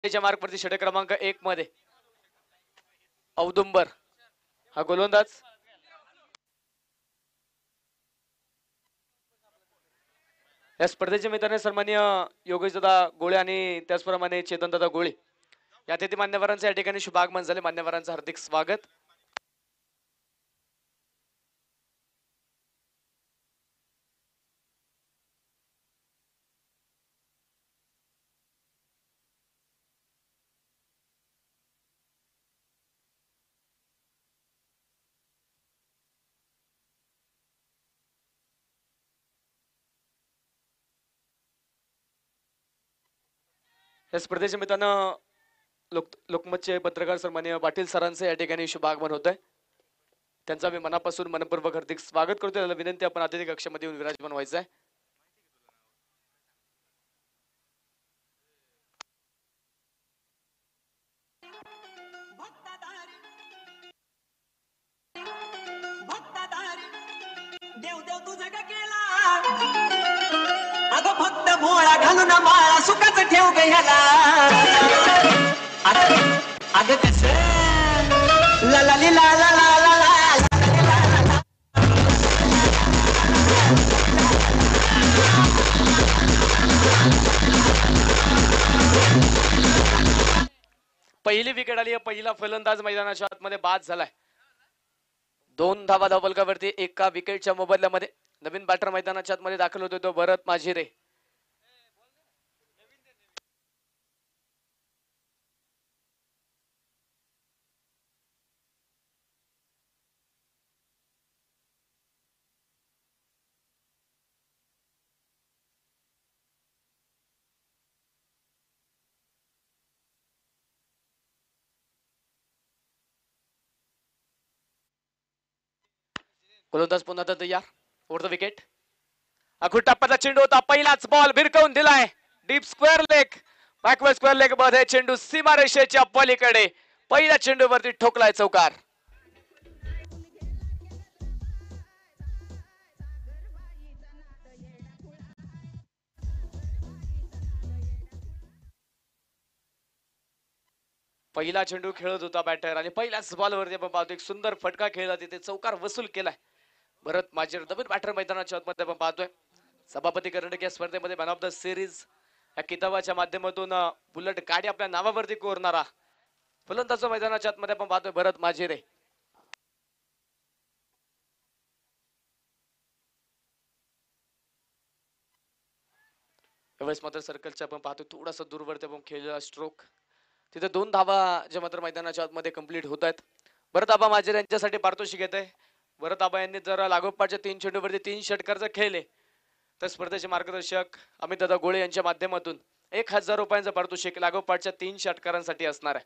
त्याच्या मार्कवरती षटक क्रमांक 1 मध्ये औदुंबर हा गोलंदाज. या स्पर्धेचे मित्रांनो सन्माननीय योगेश दादा गोळे आणि त्याचप्रमाणे चेतन दादा गोळे या अतिथी मान्यवरांचे या ठिकाणी शुभागमन झाले. मान्यवरांचं हार्दिक स्वागत. या स्पर्धेच्या मित्रांनो लोकमतचे पत्रकार सन्माननीय पाटील सरांचे या ठिकाणी शुभागमन होत आहे. त्यांचा मी मनापासून मनपूर्वक हार्दिक स्वागत करतो. त्याला विनंती आपण अतिथी कक्षामध्ये येऊन विराजमान व्हायचं आहे. देव देव तुझा का केला अगं फक्त भोळा घालून माळा सुखाच ठेव ग ह्याला अगं कस ला ला ली ला ला ला ला ला. पहिली विकेट आली. पहिला फलंदाज मैदानाच्या आतमध्ये बाद झालाय. 2 धावा धावफलकावरती एका विकेटच्या मोबदल्यामध्ये. नवीन बॅटर मैदानाच्या आतमध्ये दाखल होतो तो भरत माझिरे. गोलंदाज पुन्हा तयार. Over the wicket. अखूट टप्प्याचा चेंडू होता. पहिलाच बॉल भिरकवून दिलाय deep square leg. Backward square leg मध्ये चेंडू सीमारेषेच्या पलीकडे. पहिल्या चेंडूवरती ठोकलाय चौकार. पहिला चेंडू खेळत होता बॅटर आणि पहिल्याच बॉलवरती आपण पाहतो एक सुंदर फटका खेळला. तिथे चौकार वसूल केलाय भरत माझिरे. नवीन बॅटर मैदानाच्या आतमध्ये आपण पाहतोय. सभापती कर्नाटक या स्पर्धेमध्ये मॅन ऑफ द सिरीज या किताबाच्या माध्यमातून बुलेट गाडी आपल्या नावावरती कोरणारा फलंदाज मैदानाच्या आतमध्ये आपण पाहतोय भरत माझिरे. यावेळेस मात्र सर्कलच्या आपण पाहतोय थोडासा दूरवरती आपण खेळलेला स्ट्रोक. तिथे 2 धावा ज्या मात्र मैदानाच्या आतमध्ये कंप्लीट होत आहेत. भरत आबा माझिरे यांच्यासाठी पारितोषिक येत आहे. भरत आबा यांनी जर लागोपाठच्या 3 चेंडूवरती 3 षटकार खेळले तर स्पर्धेचे मार्गदर्शक अमित दादा गोळे यांच्या माध्यमातून 1000 रुपयांचं पारितोषिक लागोपाठच्या 3 षटकारांसाठी असणार आहे.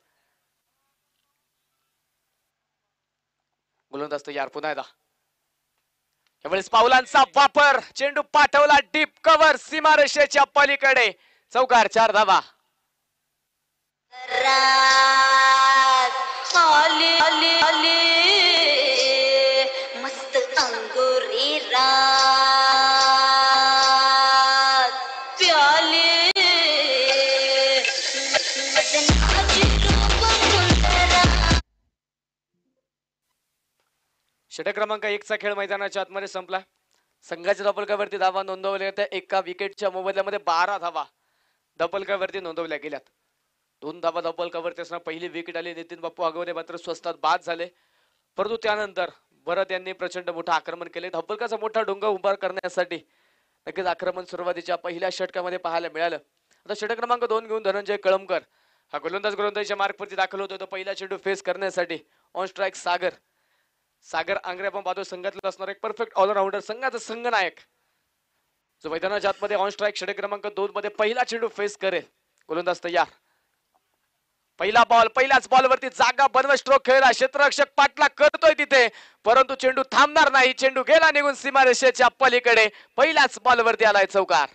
गोलंदाज तयार पुन्हा एकदा. यावेळेस पावलांचा वापर. चेंडू पाठवला डीप कव्हर सीमारेषेच्या पलीकडे. चौकार. 4 धावा. मस्त अंगुरी रात प्याले षटक क्रमांक 1 चा खेळ मैदानाच्या आतमध्ये संपला. संघाच्या धावफलकावरती धावा नोंदवल्या होत्या. एका विकेटच्या मोबदल्यामध्ये 12 धावा धावफलकावरती नोंदवल्या गेल्यात. 2 धावा धावफलकावरती असताना पहिली विकेट आली. नितीन बाप्पू आगवणे मात्र स्वस्तात बाद झाले. परंतु त्यानंतर भरत यांनी प्रचंड मोठं आक्रमण केले. धावफलकाचा मोठा डोंगर उभा करण्यासाठी नक्कीच आक्रमण सुरुवातीच्या पहिल्या षटकामध्ये पाहायला मिळालं. आता षटक क्रमांक 2 घेऊन धनंजय कळमकर हा गोलंदाजच्या मार्कवरती दाखल होतो. तो पहिला चेंडू फेस करण्यासाठी ऑन स्ट्राईक सागर आंग्रे आपण पाहतो संघातला असणार एक परफेक्ट ऑलराऊंडर, संघाचा संघनायक जो मैदानाच्या आतमध्ये ऑन स्ट्राईक षटक क्रमांक 2 मध्ये पहिला चेंडू फेस करेल. गोलंदाज तयार. पहिला बॉल. पहिल्याच बॉलवरती जागा बनवत स्ट्रोक खेळला. क्षेत्ररक्षक पाठला करतोय तिथे परंतु चेंडू थांबणार नाही. चेंडू गेला निघून सीमारेषेच्या पलीकडे. पहिल्याच बॉलवरती आलाय चौकार.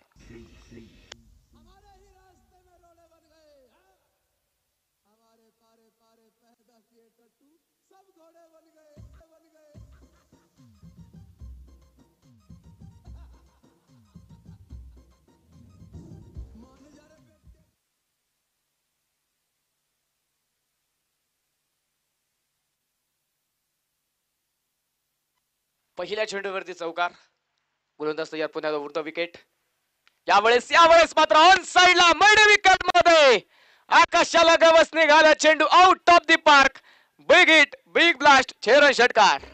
पहिल्या चेंडूवरती चौकार. गोलंदाज तयार, पुन्हा उरतो विकेट. यावेळेस मात्र ऑन साइडला मिड विकेट मध्ये आकाशाला गवस निघाला. चेंडू out of the park. Big hit, big blast, 6 run षटकार.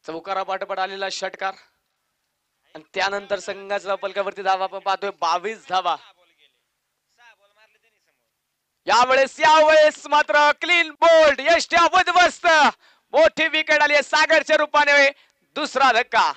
चौकारा पाठोपाठ आलेला षटकार आणि त्यानंतर संघाच्या पलकावरती धावा आपण पाहतोय 22 धावा. यावेळेस मात्र क्लीन बोल्ड, यष्ट्या उद्ध्वस्त, मोठी विकेट आली सागरच्या रूपाने. दुसरा धक्का.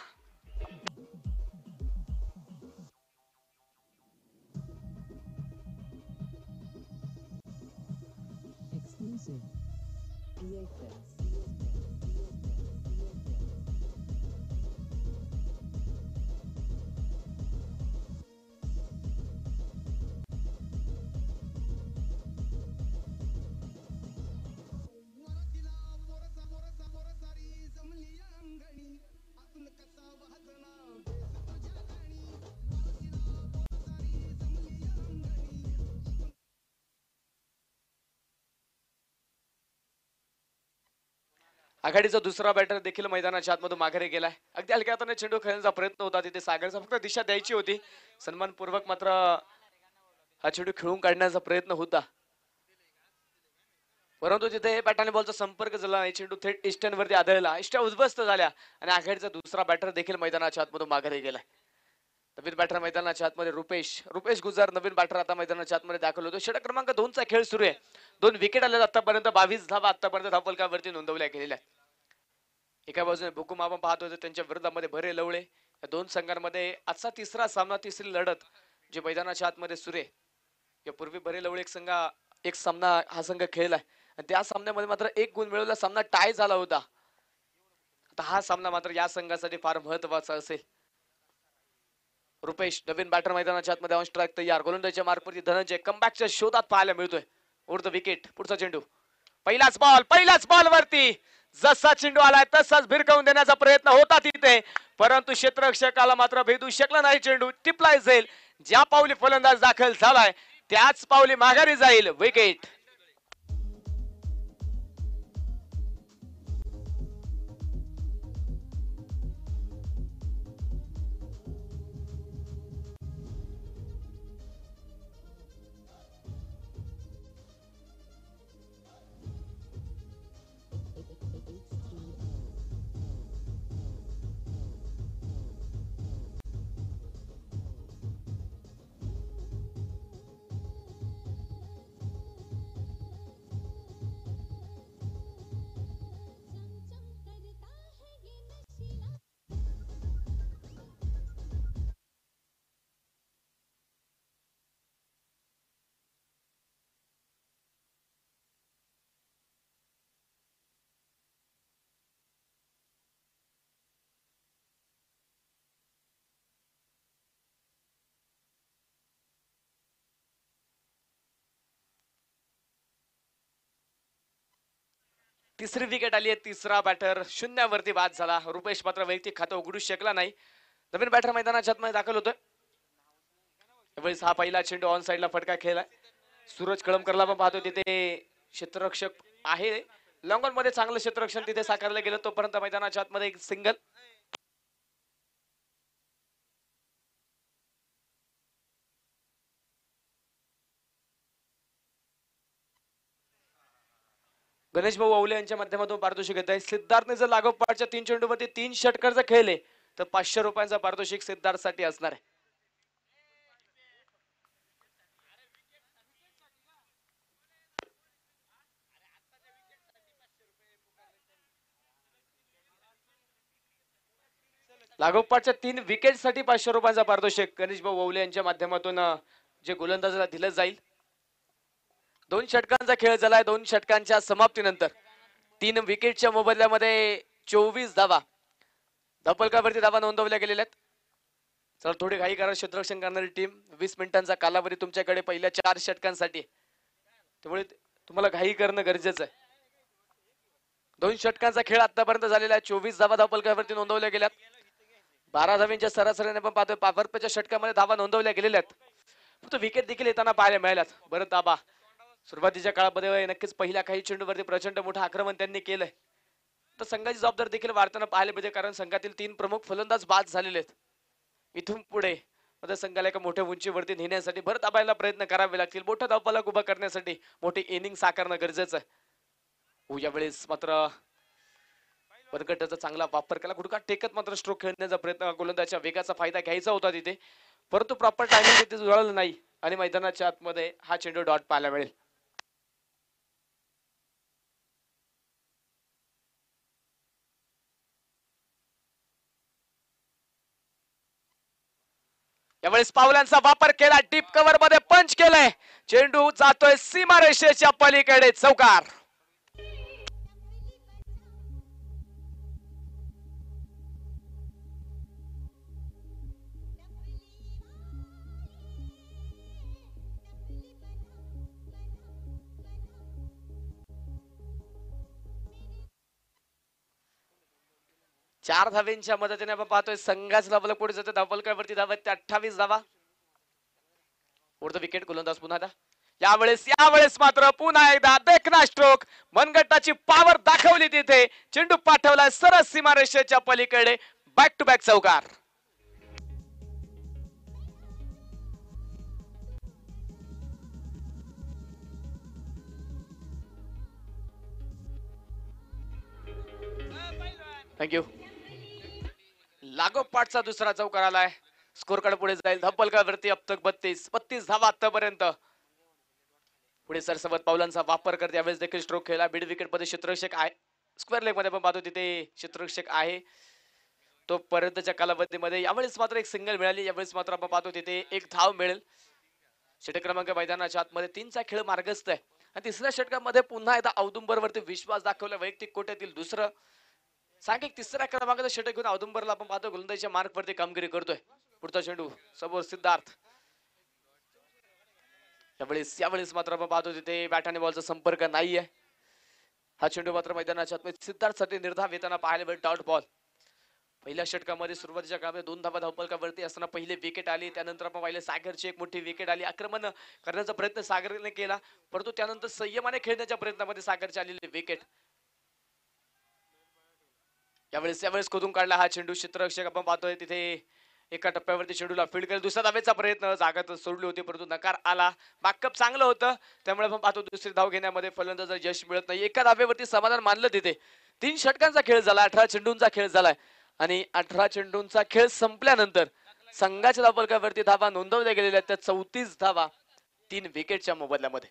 आघाडीचा दुसरा बॅटर देखील मैदानाच्या आतमधून माघारी गेलाय. अगदी हलक्या हाताने चेंडू खेळण्याचा प्रयत्न होता तिथे सागरचा, फक्त दिशा द्यायची होती सन्मानपूर्वक, मात्र हा चेंडू खेळून काढण्याचा प्रयत्न होता, परंतु तिथे बॅटाने बॉलचा संपर्क झाला. चेंडू थेट इस्टर्न वरती आदळला, इष्ट्या उद्ध्वस्त झाल्या आणि आघाडीचा दुसरा बॅटर देखील मैदानाच्या आतमधून माघारी गेलाय. नवीन बॅटर मैदानाच्या आतमध्ये रुपेश गुजर नवीन बॅटर आता मैदानाच्या आतमध्ये दाखल होतो. षटक क्रमांक 2 चा खेळ सुरू आहे. 2 विकेट आल्या आतापर्यंत. 22 धावा आतापर्यंत धावफलकावरती नोंदवल्या गेलेल्या आहेत. एका बाजूने भुकुम आपण पाहतो त्यांच्या विरोधामध्ये भरे लवळे. या दोन संघांमध्ये आजचा तिसरा सामना, तिसरी लढत जे मैदानाच्या आतमध्ये सुरू आहे. यापूर्वी भरे लवळे एक सामना हा संघ खेळलाय आणि त्या सामन्यामध्ये मात्र 1 गुण मिळवला, सामना टाय झाला होता. आता हा सामना मात्र या संघासाठी फार महत्वाचा असेल. रुपेश नवीन बॅटर मैदानाच्या आतमध्ये ऑन स्ट्राईक तयार. गोलंदाजीच्या मार्फत धनंजय कमबॅकच्या शोधात पाहायला मिळतोय. उडतं विकेट. पुढचा चेंडू, पहिलाच बॉल वरती जसा चेंडू आलाय तसाच भिरकावून देण्याचा प्रयत्न होता तिथे, परंतु क्षेत्ररक्षकाला मात्र भेदू शकला नाही. चेंडू टिपलाय जाईल. ज्या पावली फलंदाज दाखल झालाय त्याच पावली माघारी जाईल. विकेट. तिसरी विकेट आली आहे. तिसरा बॅटर शून्यावरती बाद झाला. रुपेश मात्र वैयक्तिक खातं उघडू शकला नाही. नवीन बॅटर मैदानाच्या आतमध्ये दाखल होतोय. त्यावेळेस हा पहिला चेंडू ऑन साइडला फटका खेळलाय. सूरज कळमकरला पण पाहतो तिथे क्षेत्ररक्षक आहे. लॉंग ऑन मध्ये चांगलं क्षेत्ररक्षण तिथे साकारलं गेलं. तोपर्यंत मैदानाच्या आतमध्ये एक सिंगल. गणेश भाऊ ओवले यांच्या माध्यमातून पारितोषिक घेत आहे. सिद्धार्थने जर लागोपाठच्या 3 चेंडूवरती 3 षटकार जर खेळले तर 500 रुपयांचा पारितोषिक सिद्धार्थ साठी असणार आहे. लागोपाठच्या 3 विकेट साठी 500 रुपयांचा पारितोषिक गणेश भाऊ ओवले यांच्या माध्यमातून जे गोलंदाजाला दिलं जाईल. 2 षटकांचा खेळ झालाय. 2 षटकांच्या समाप्तीनंतर 3 विकेटच्या मोबदल्यामध्ये 24 धावा धपलकावरती धावा नोंदवल्या गेलेल्या आहेत. चला थोडी घाई करा क्षेत्ररक्षण करणारी टीम. 20 मिनिटांचा कालावधी तुमच्याकडे पहिल्या 4 षटकांसाठी. त्यामुळे तुम्हाला घाई करणं गरजेचं आहे. 2 षटकांचा खेळ आतापर्यंत झालेला आहे. 24 धावा धावफलकावरती नोंदवल्या गेल्यात. 12 धावींच्या सरासरीने पण पाहतोय पावरप्लेच्या षटकामध्ये धावा नोंदवल्या गेलेल्या आहेत. फक्त विकेट देखील येताना पाहायला मिळाल्यात. बरं दाबा सुरुवातीच्या काळामध्ये नक्कीच पहिल्या काही चेंडूवरती प्रचंड मोठं आक्रमण त्यांनी केलंय. तर संघाची जबाबदारी देखील वाढताना पाहायला पाहिजे, कारण संघातील 3 प्रमुख फलंदाज बाद झालेले आहेत. इथून पुढे मध्ये संघाला एका मोठ्या उंचीवरती नेण्यासाठी भर दाबायला प्रयत्न करावे लागतील. मोठं धावफलक उभा करण्यासाठी मोठी इनिंग साकारणं गरजेचं आहे. यावेळेस मात्र बरकटाचा चांगला वापर केला. गुडघा टेकत मात्र स्ट्रोक खेळण्याचा प्रयत्न, गोलंदाजच्या वेगाचा फायदा घ्यायचा होता तिथे, परंतु प्रॉपर टायमिंग तिथे जुळलं नाही आणि मैदानाच्या आतमध्ये हा चेंडू डॉट पाहायला मिळेल. यावेळेस पावलांचा वापर केला, डीप कव्हर मध्ये पंच केलंय, चेंडू जातोय सीमारेषेच्या पलीकडे, चौकार. चार धावेंच्या मदतीने आपण पाहतोय संघाच धावलं पुढे जाते. धावफलकावरती धावत ते 28 धावा. पुढचं विकेट गोलंदाज पुन्हा यावेळेस मात्र पुन्हा एकदा देखना स्ट्रोक, मनगटाची पॉवर दाखवली तिथे, चेंडू पाठवला सरळ सीमारेषेच्या पलीकडे, बॅक टू बॅक चौकार. थँक्यू. लागोपाठचा दुसरा चौकार आलाय. स्कोर कार्ड पुढे जाईल. धावफलकावरती अब तक 32 धावा आतापर्यंत. पुढे सरसवत पावलांचा वापर करते. यावेळेस देखील स्ट्रोक खेळला. बीड विकेट मध्ये क्षेत्ररक्षक आहे. स्क्वेअर लेग मध्ये पण पाहतो तिथे क्षेत्ररक्षक आहे. तो पर्यंतच्या कालावधीमध्ये यावेळेस मात्र एक सिंगल मिळाली. यावेळेस मात्र आपण पाहतो तिथे एक धाव मिळेल. षटक क्रमांक मैदानाच्या आतमध्ये 3चा खेळ मार्गस्थ आहे आणि तिसऱ्या षटकामध्ये पुन्हा एकदा औदुंबरवरती विश्वास दाखवला. वैयक्तिक कोट्यातील दुसरं सांघिक तिसऱ्या क्रमांकाचं षटक घेऊन औदुंबरला आपण पाहतो गोलंदाजीच्या मार्कवरती कामगिरी करतोय. पुढचा चेंडू समोर सिद्धार्थ. यावेळेस मात्र आपण पाहतो तिथे बॅट आणि बॉलचा संपर्क नाहीये. हा चेंडू मात्र मैदानाच्या आतमध्ये सिद्धार्थसाठी निर्धाव येताना पाहायला मिळेल. Dot ball. पहिल्या षटकामध्ये सुरुवातीच्या काळामध्ये 2 धावा धावफलकावरती असताना पहिली विकेट आली. त्यानंतर आपण पाहिले सागरची एक मोठी विकेट आली. आक्रमण करण्याचा प्रयत्न सागरने केला, परंतु त्यानंतर संयमाने खेळण्याच्या प्रयत्नामध्ये सागरची आलेली विकेट. यावेळेस खोदून काढला हा चेंडू. क्षेत्ररक्षक आपण पाहतोय तिथे एका टप्प्यावरती चेंडूला फील्ड केलं. दुसऱ्या धावेचा प्रयत्न, जागात सोडली होती परंतु नकार आला. बॅकअप चांगलं होतं, त्यामुळे आपण पाहतो दुसरी धाव घेण्यामध्ये फलंदाजाला यश मिळत नाही. एका धावेवरती समाधान मानलं तिथे. 3 षटकांचा खेळ झाला, 18 चेंडूंचा खेळ झालाय आणि 18 चेंडूंचा खेळ संपल्यानंतर संघाच्या धावफलकावरती धावा नोंदवल्या गेलेल्या आहेत. त्या 34 धावा 3 विकेटच्या मोबदल्यामध्ये.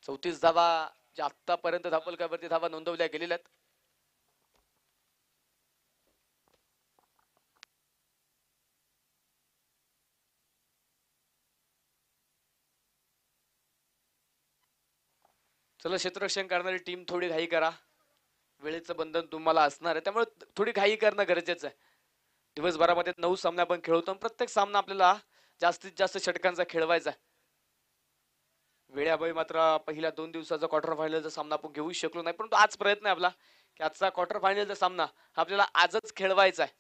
34 धावा ज्या आतापर्यंत धावफलकावरती धावा नोंदवल्या गेलेल्या आहेत. चला, क्षेत्ररक्षण करणारी टीम थोडी घाई करा. वेळेचं बंधन तुम्हाला असणार आहे, त्यामुळे थोडी घाई करणं गरजेचं आहे. दिवसभरामध्ये 9 सामने आपण खेळतो. प्रत्येक सामना आपल्याला जास्तीत जास्त षटकांचा खेळवायचा आहे. वेळेअभावी मात्र पहिल्या 2 दिवसाचा क्वार्टर फायनलचा सामना आपण घेऊ शकलो नाही, परंतु आज प्रयत्न आहे आपला की आजचा क्वार्टर फायनलचा सामना आपल्याला आजच खेळवायचा आहे.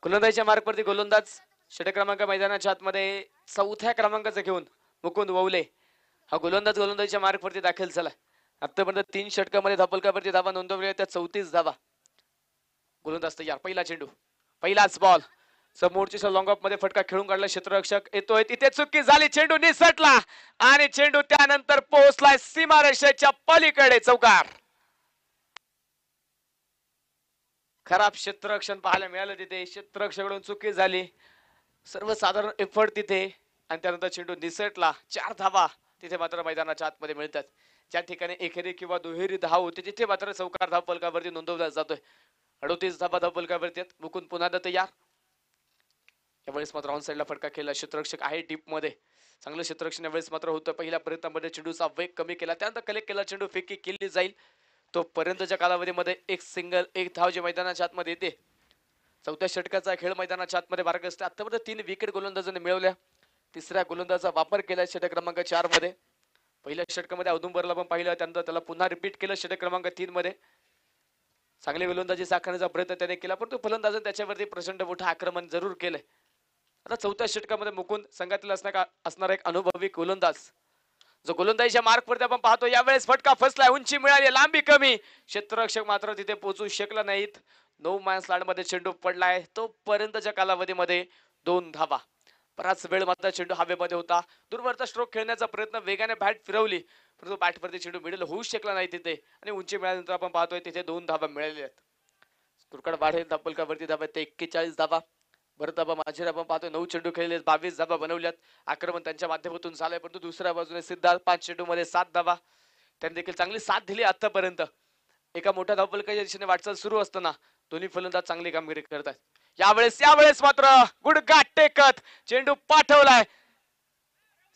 गोलंदाजीच्या मार्कवरती गोलंदाज षटक क्रमांक मैदानाच्या आतमध्ये 4थ्या क्रमांकाचा घेऊन मुकुंद ववले हा गोलंदाजीच्या मार्कवरती दाखल झाला. आतापर्यंत 3 षटकामध्ये धावफलकावरती धावा नोंदवल्या त्या 34 धावा. गोलंदाज तयार. पहिला चेंडू, पहिलाच बॉल, समोरच्या लॉंग ऑफ मध्ये फटका खेळून काढला. क्षेत्ररक्षक येतोय, तिथे चुकी झाली, चेंडू निसटला आणि चेंडू त्यानंतर पोहोचलाय सीमारेषेच्या पलीकडे, चौकार. खराब क्षेत्ररक्षण पाहायला मिळालं तिथे. क्षेत्ररक्षकाकडून चुकी झाली, सर्वसाधारण एफर्ट तिथे आणि त्यानंतर चेंडू निसटला. 4 धावा तिथे मात्र मैदानाच्या आतमध्ये मिळतात. ज्या ठिकाणी एकेरी किंवा दुहेरी धाव होते तिथे मात्र चौकार धावफलकावरती नोंदवला जातोय. 38 धावा धावफलकावरती आहेत. मुकुंद पुन्हा तयार. यावेळेस मात्र ऑन साईडला फटका केला. क्षेत्ररक्षक आहे डीप मध्ये. चांगलं क्षेत्ररक्षण यावेळेस मात्र होतं. पहिल्या प्रयत्नामध्ये चेंडूचा वेग कमी केला, त्यानंतर कलेक्ट केला चेंडू, फेकी केली जाईल. तो पर्यंतच्या कालावधीमध्ये एक सिंगल, एक धाव जे मैदानाच्या आतमध्ये येते. चौथ्या षटकाचा खेळ मैदानाच्या आतमध्ये बारक असते. आतापर्यंत 3 विकेट गोलंदाजांनी मिळवल्या. तिसऱ्या गोलंदाजाचा वापर केला षटक क्रमांक 4 मध्ये. पहिल्या षटकामध्ये औदुंबरला पण पाहिलं, त्यानंतर त्याला पुन्हा रिपीट केलं षटक क्रमांक 3 मध्ये. चांगली गोलंदाजी साकारण्याचा प्रयत्न त्याने केला, परंतु फलंदाजाने त्याच्यावरती प्रचंड मोठं आक्रमण जरूर केलंय. आता चौथ्या षटकामध्ये मुकुंद संघातील असणारा एक अनुभवी गोलंदाज, जो गोलंदाजीच्या मार्कवरती आपण पाहतो. यावेळेस फटका फसलाय, उंची मिळाली, लांबी कमी. क्षेत्ररक्षक मात्र तिथे पोहोचू शकला नाहीत. 9 मॅन मध्ये चेंडू पडलाय. तो पर्यंतच्या कालावधीमध्ये 2 धावा. बराच वेळ मात्र चेंडू हवेमध्ये होता. दूरवरचा स्ट्रोक खेळण्याचा प्रयत्न, वेगाने बॅट फिरवली, परंतु बॅटवरती चेंडू मिडल होऊ शकला नाही तिथे. आणि उंची मिळाल्यानंतर आपण पाहतोय तिथे 2 धावा मिळालेल्या आहेत. तुरकड वाढेल धब्बलकावरती धावा ते 41 धावा. भरत धाबा माझे आपण पाहतोय 9 चेंडू खेळले, 22 धावा बनवल्यात. आक्रमण त्यांच्या माध्यमातून झालंय, परंतु दुसऱ्या बाजूने सिद्धार्थ 5 चेंडू मध्ये 7 धावा. त्यांनी देखील चांगली साथ दिली आतापर्यंत. एका मोठ्या धावफलकाच्या दिशेने वाटचाल सुरू असताना दोन्ही फलंदाज चांगली कामगिरी करतात. यावेळेस मात्र गुडघा टेकत चेंडू पाठवलाय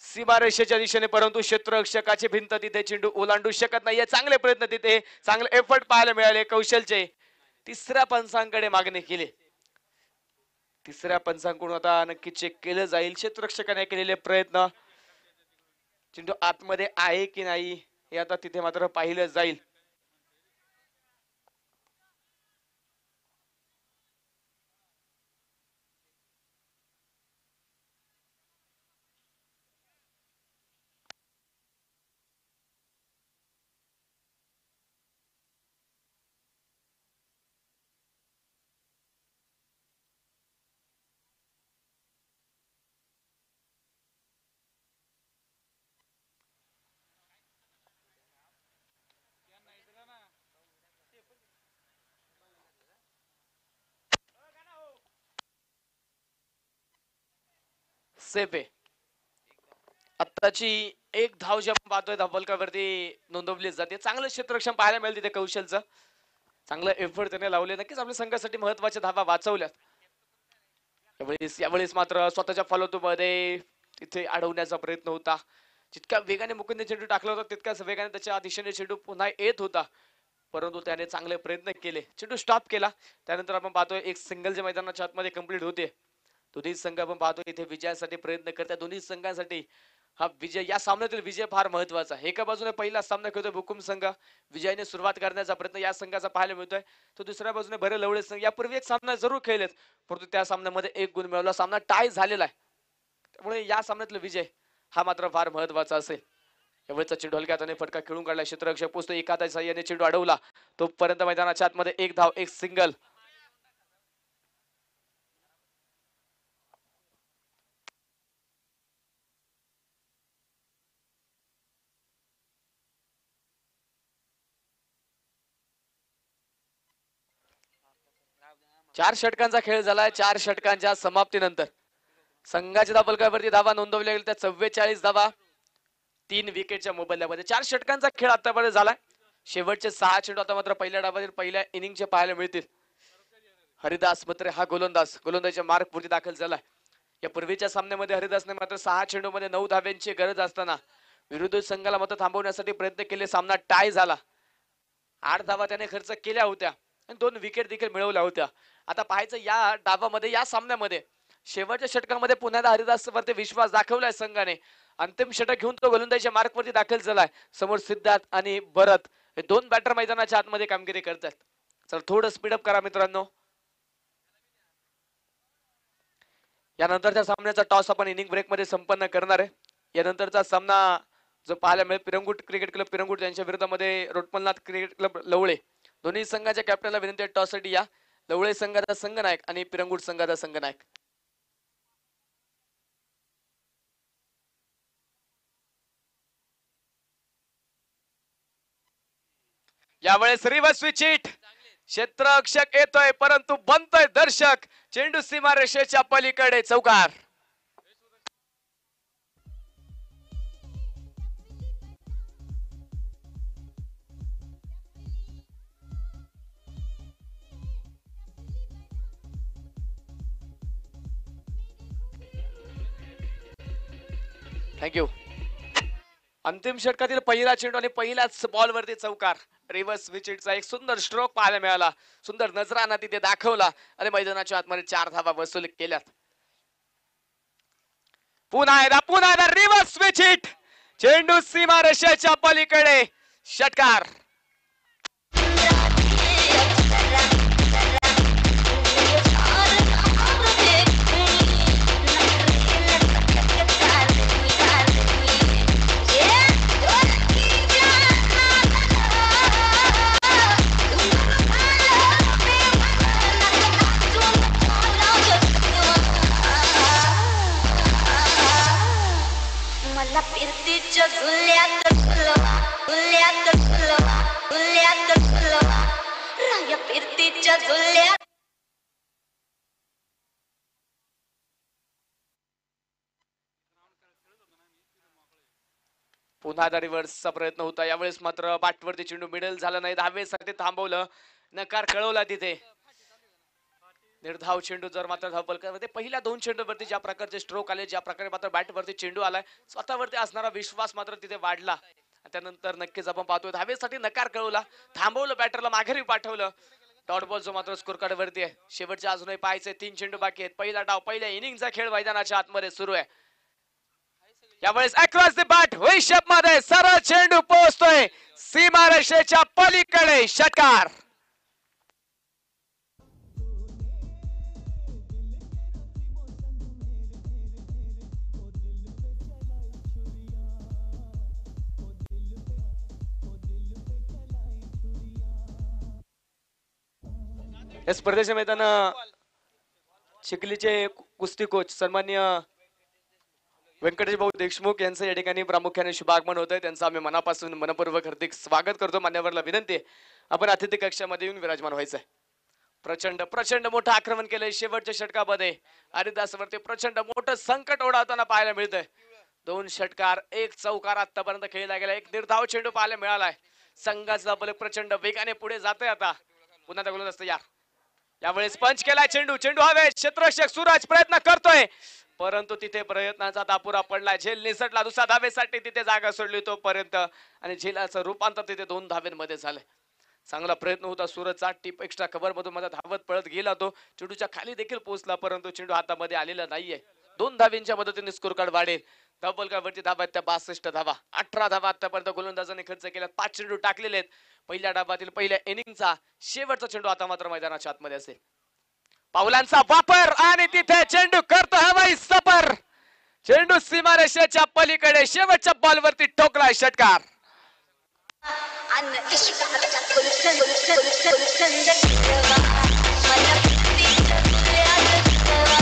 सीमारेषेच्या दिशेने, परंतु क्षेत्ररक्षकाची भिंत तिथे चेंडू ओलांडू शकत नाहीये. चांगले प्रयत्न तिथे, चांगले एफर्ट पाहायला मिळाले कौशलचे. तिसऱ्या पंचांकडे मागणी केली. तिसऱ्या पंचांकडून आता नक्की चेक केलं जाईल क्षेत्ररक्षकाने केलेले प्रयत्न. चेंडू आतमध्ये आहे की नाही हे आता तिथे मात्र पाहिलं जाईल. सेफ आहे. आत्ताची एक धाव जी आपण पाहतोय धावफलकावरती नोंदवली जाते. चांगलं क्षेत्ररक्षण पाहायला मिळेल तिथे कौशलचं. चांगलं एफर्ट त्याने लावले, नक्कीच आपल्या संघासाठी महत्वाच्या धावा वाचवल्यात. यावेळेस मात्र स्वतःच्या फॉलोटू मध्ये तिथे अडवण्याचा प्रयत्न होता. जितक्या वेगाने मुकुंदने चेंडू टाकला होता तितक्याच वेगाने त्याच्या दिशेने चेंडू पुन्हा येत होता, परंतु त्याने चांगले प्रयत्न केले. चेंडू स्टॉप केला. त्यानंतर आपण पाहतोय एक सिंगल जे मैदानाच्या आतमध्ये कंप्लीट होते. दोन्ही संघ आपण पाहतो इथे विजयासाठी प्रयत्न करतात. दोन्ही संघांसाठी हा विजय, या सामन्यातील विजय फार महत्वाचा आहे. एका बाजूने पहिला सामना खेळतोय हुकुम संघ, विजयाने सुरुवात करण्याचा प्रयत्न या संघाचा पाहायला मिळतोय. तो दुसऱ्या बाजूने भरे लवळे संघ यापूर्वी एक सामना जरूर खेळलेत, परंतु त्या सामन्यामध्ये 1 गुण मिळवला. सामना टाय झालेला आहे, त्यामुळे या सामन्यातला विजय हा मात्र फार महत्वाचा असेल. यावेळेचा चेंडू हलक्या हाताने फटका खेळून काढला. क्षेत्ररक्षक पोहोचतो, एका हाताच्या साहाय्याने चेंडू अडवला. तोपर्यंत मैदानाच्या आतमध्ये 1 धाव, 1 सिंगल. चार षटकांचा खेळ झालाय. 4 षटकांच्या समाप्तीनंतर संघाच्या धावफलकावरती धावा नोंदवल्या गेल्या त्या 44 धावा 3 विकेटच्या मोबदल्यामध्ये. 4 षटकांचा खेळ आतापर्यंत झालाय. शेवटचे 6 चेंडू आता मात्र पहिल्या डावातील पहिल्या इनिंगचे पाहायला मिळतील. हरिदास मात्र हा गोलंदाजीच्या मार्क पुरती दाखल झालाय. या पूर्वीच्या सामन्यामध्ये हरिदासने मात्र 6 चेंडूमध्ये 9 धाव्यांची गरज असताना विरुद्ध संघाला मात्र थांबवण्यासाठी प्रयत्न केले. सामना टाय झाला. 8 धावा त्याने खर्च केल्या होत्या आणि 2 विकेट देखील मिळवल्या होत्या. आता पाहायचं या डावामध्ये, या सामन्यामध्ये शेवटच्या षटकामध्ये पुन्हा हरिदास वरती विश्वास दाखवलाय संघाने. अंतिम षटक घेऊन तो गोलंदाजीच्या मार्क वरती दाखल झालाय. समोर सिद्धार्थ आणि भरत हे 2 बॅटर मैदानाच्या आतमध्ये कामगिरी करतात. चला थोडं स्पीडअप करा मित्रांनो. यानंतरच्या सामन्याचा टॉस आपण इनिंग ब्रेक मध्ये संपन्न करणार आहे. यानंतरचा सामना जो पाहायला मिळेल पिरंगुट क्रिकेट क्लब पिरंगुट यांच्या विरोधामध्ये रोटमलनाथ क्रिकेट क्लब लवळे. दोन्ही संघाच्या कॅप्टनला विनंती आहे टॉस साठी या. लवळे संघाचा संघनायक आणि पिरंगुट संघाचा संघनायक. यावेळेस रिव्हर्स स्विच हिट. क्षेत्ररक्षक येतोय परंतु बनतोय दर्शक. चेंडू सीमारेषेच्या पलीकडे चौकार. थँक्यू. अंतिम षटकातील पहिला चेंडू आणि पहिल्याच बॉल वरती चौकार. रिव्हर्स विकेटचा एक सुंदर स्ट्रोक पाहायला मिळाला. सुंदर नजराना तिथे दाखवला आणि मैदानाच्या आतमध्ये 4 धावा वसूल केल्यात. पुन्हा एकदा रिव्हर्स विकेट. चेंडू सीमा रेषेच्या पलीकडे. षटकार. मला फिरतीच्या झुल्यात झुलवा, झुल्यात झुलवा, झुल्यात झुलवा, राया फिरतीच्या झुल्यात. पुन्हा एकदा रिव्हर्सचा प्रयत्न होता. यावेळेस मात्र बाटवरती चेंडू मिडल झाला नाही. धावेसाठी थांबवलं. नकार कळवला तिथे. निर्धाव चेंडू जर मात्र धावपलकावरती पहिल्या 2 चेंडूवरती ज्या प्रकारचे स्ट्रोक आले, ज्या प्रकारे मात्र बॅटवरती चेंडू आलाय, स्वतःवरती असणारा विश्वास मात्र तिथे वाढला. त्यानंतर नक्कीच आपण पाहतोय धावेसाठी नकार कळवला, थांबवलं, बॅटरला माघारी पाठवलं. डॉट बॉल जो मात्र स्कोर कार्ड वरती आहे. शेवटच्या अजूनही पाहायचे 3 चेंडू बाकी आहेत. पहिला डाव, पहिल्या इनिंगचा खेळ मैदानाच्या आतमध्ये सुरू आहे. यावेळेस अक्रॉस द बॅट हिशोब मध्ये सरळ चेंडू पोहोचतोय सीमारेषेच्या पलीकडे. षटकार. या स्पर्धेच्या मैदान चिखलीचे कुस्ती कोच सन्मान्य व्यंकटेश भाऊ देशमुख यांचं या ठिकाणी प्रामुख्याने शुभागमन होत आहे. त्यांचं आम्ही मनापासून मनपूर्वक हार्दिक स्वागत करतो. मान्यवरला विनंती आहे आपण अतिथी कक्षामध्ये येऊन विराजमान व्हायचंय. प्रचंड प्रचंड मोठं आक्रमण केलंय शेवटच्या षटकामध्ये. हरिदासवरती प्रचंड मोठं संकट ओढावताना पाहायला मिळतंय. 2 षटकार 1 चौकार आतापर्यंत खेळला गेला. एक निर्धाव चेंडू पाहायला मिळालाय. संघाचा बल प्रचंड वेगाने पुढे जातोय. आता पुन्हा त्या गोलंदाज तयार. यावेळेस पंच केलाय चेंडू. चेंडू हवे. क्षेत्ररक्षक सूरज प्रयत्न करतोय, परंतु तिथे प्रयत्नाचा दापुरा पडला. झेल निसटला. दुसऱ्या धावेसाठी तिथे जागा सोडली तोपर्यंत आणि झेलाचं रूपांतर तिथे 2 धावेंमध्ये झालं. चांगला प्रयत्न होता सूरजचा. टिप एक्स्ट्रा कव्हर मधून मध्ये धावत पळत गेला तो. चेंडूच्या खाली देखील पोहोचला, परंतु चेंडू हातामध्ये आलेला नाहीये. 2 धावेंच्या मदतीने स्कोर कार्ड वाढेल. धबलकावरती धावा आहेत त्या 62 धावा. 18 धावा आतापर्यंत गोलंदाजाने खर्च केल्यात. 5 चेंडू टाकलेले आहेत. पहिल्या डावातील पहिल्या इनिंगचा शेवटचा चेंडू आता मात्र मैदानाच्या आतमध्ये असेल. पावलांचा वापर आणि तिथे चेंडू करतो हवाई सफर. चेंडू सीमारेषेच्या पलीकडे शेवटच्या बॉलवरती ठोकलाय. षटकार. अन्न इश्काच्या गुलशन गुलशन गुलशन जगवा, मला फिरतीच्या झुल्यात झुलवा.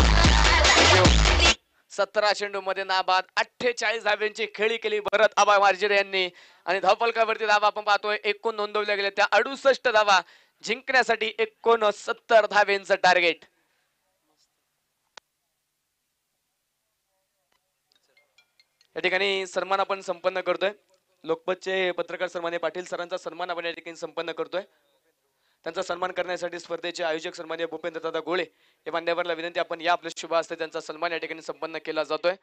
17 चेंडू मध्ये नाबाद 48 धाव्यांची खेळी केली भरत आबा मार्जिरे यांनी आणि धावफलकावरती धावा आपण पाहतोय एकूण नोंदवल्या गेल्या त्या 68 धावा. जिंकण्यासाठी 69 धावेंचं टार्गेट. या ठिकाणी सन्मान आपण संपन्न करतोय. लोकमतचे पत्रकार सन्मान्य पाटील सरांचा सन्मान आपण या ठिकाणी संपन्न करतोय. त्यांचा सन्मान करण्यासाठी स्पर्धेचे आयोजक सन्मान्य भूपेंद्र दादा गोळे हे मान्यवरला विनंती आपण या आपल्या शुभ हस्ते त्यांचा सन्मान या ठिकाणी संपन्न केला जातोय.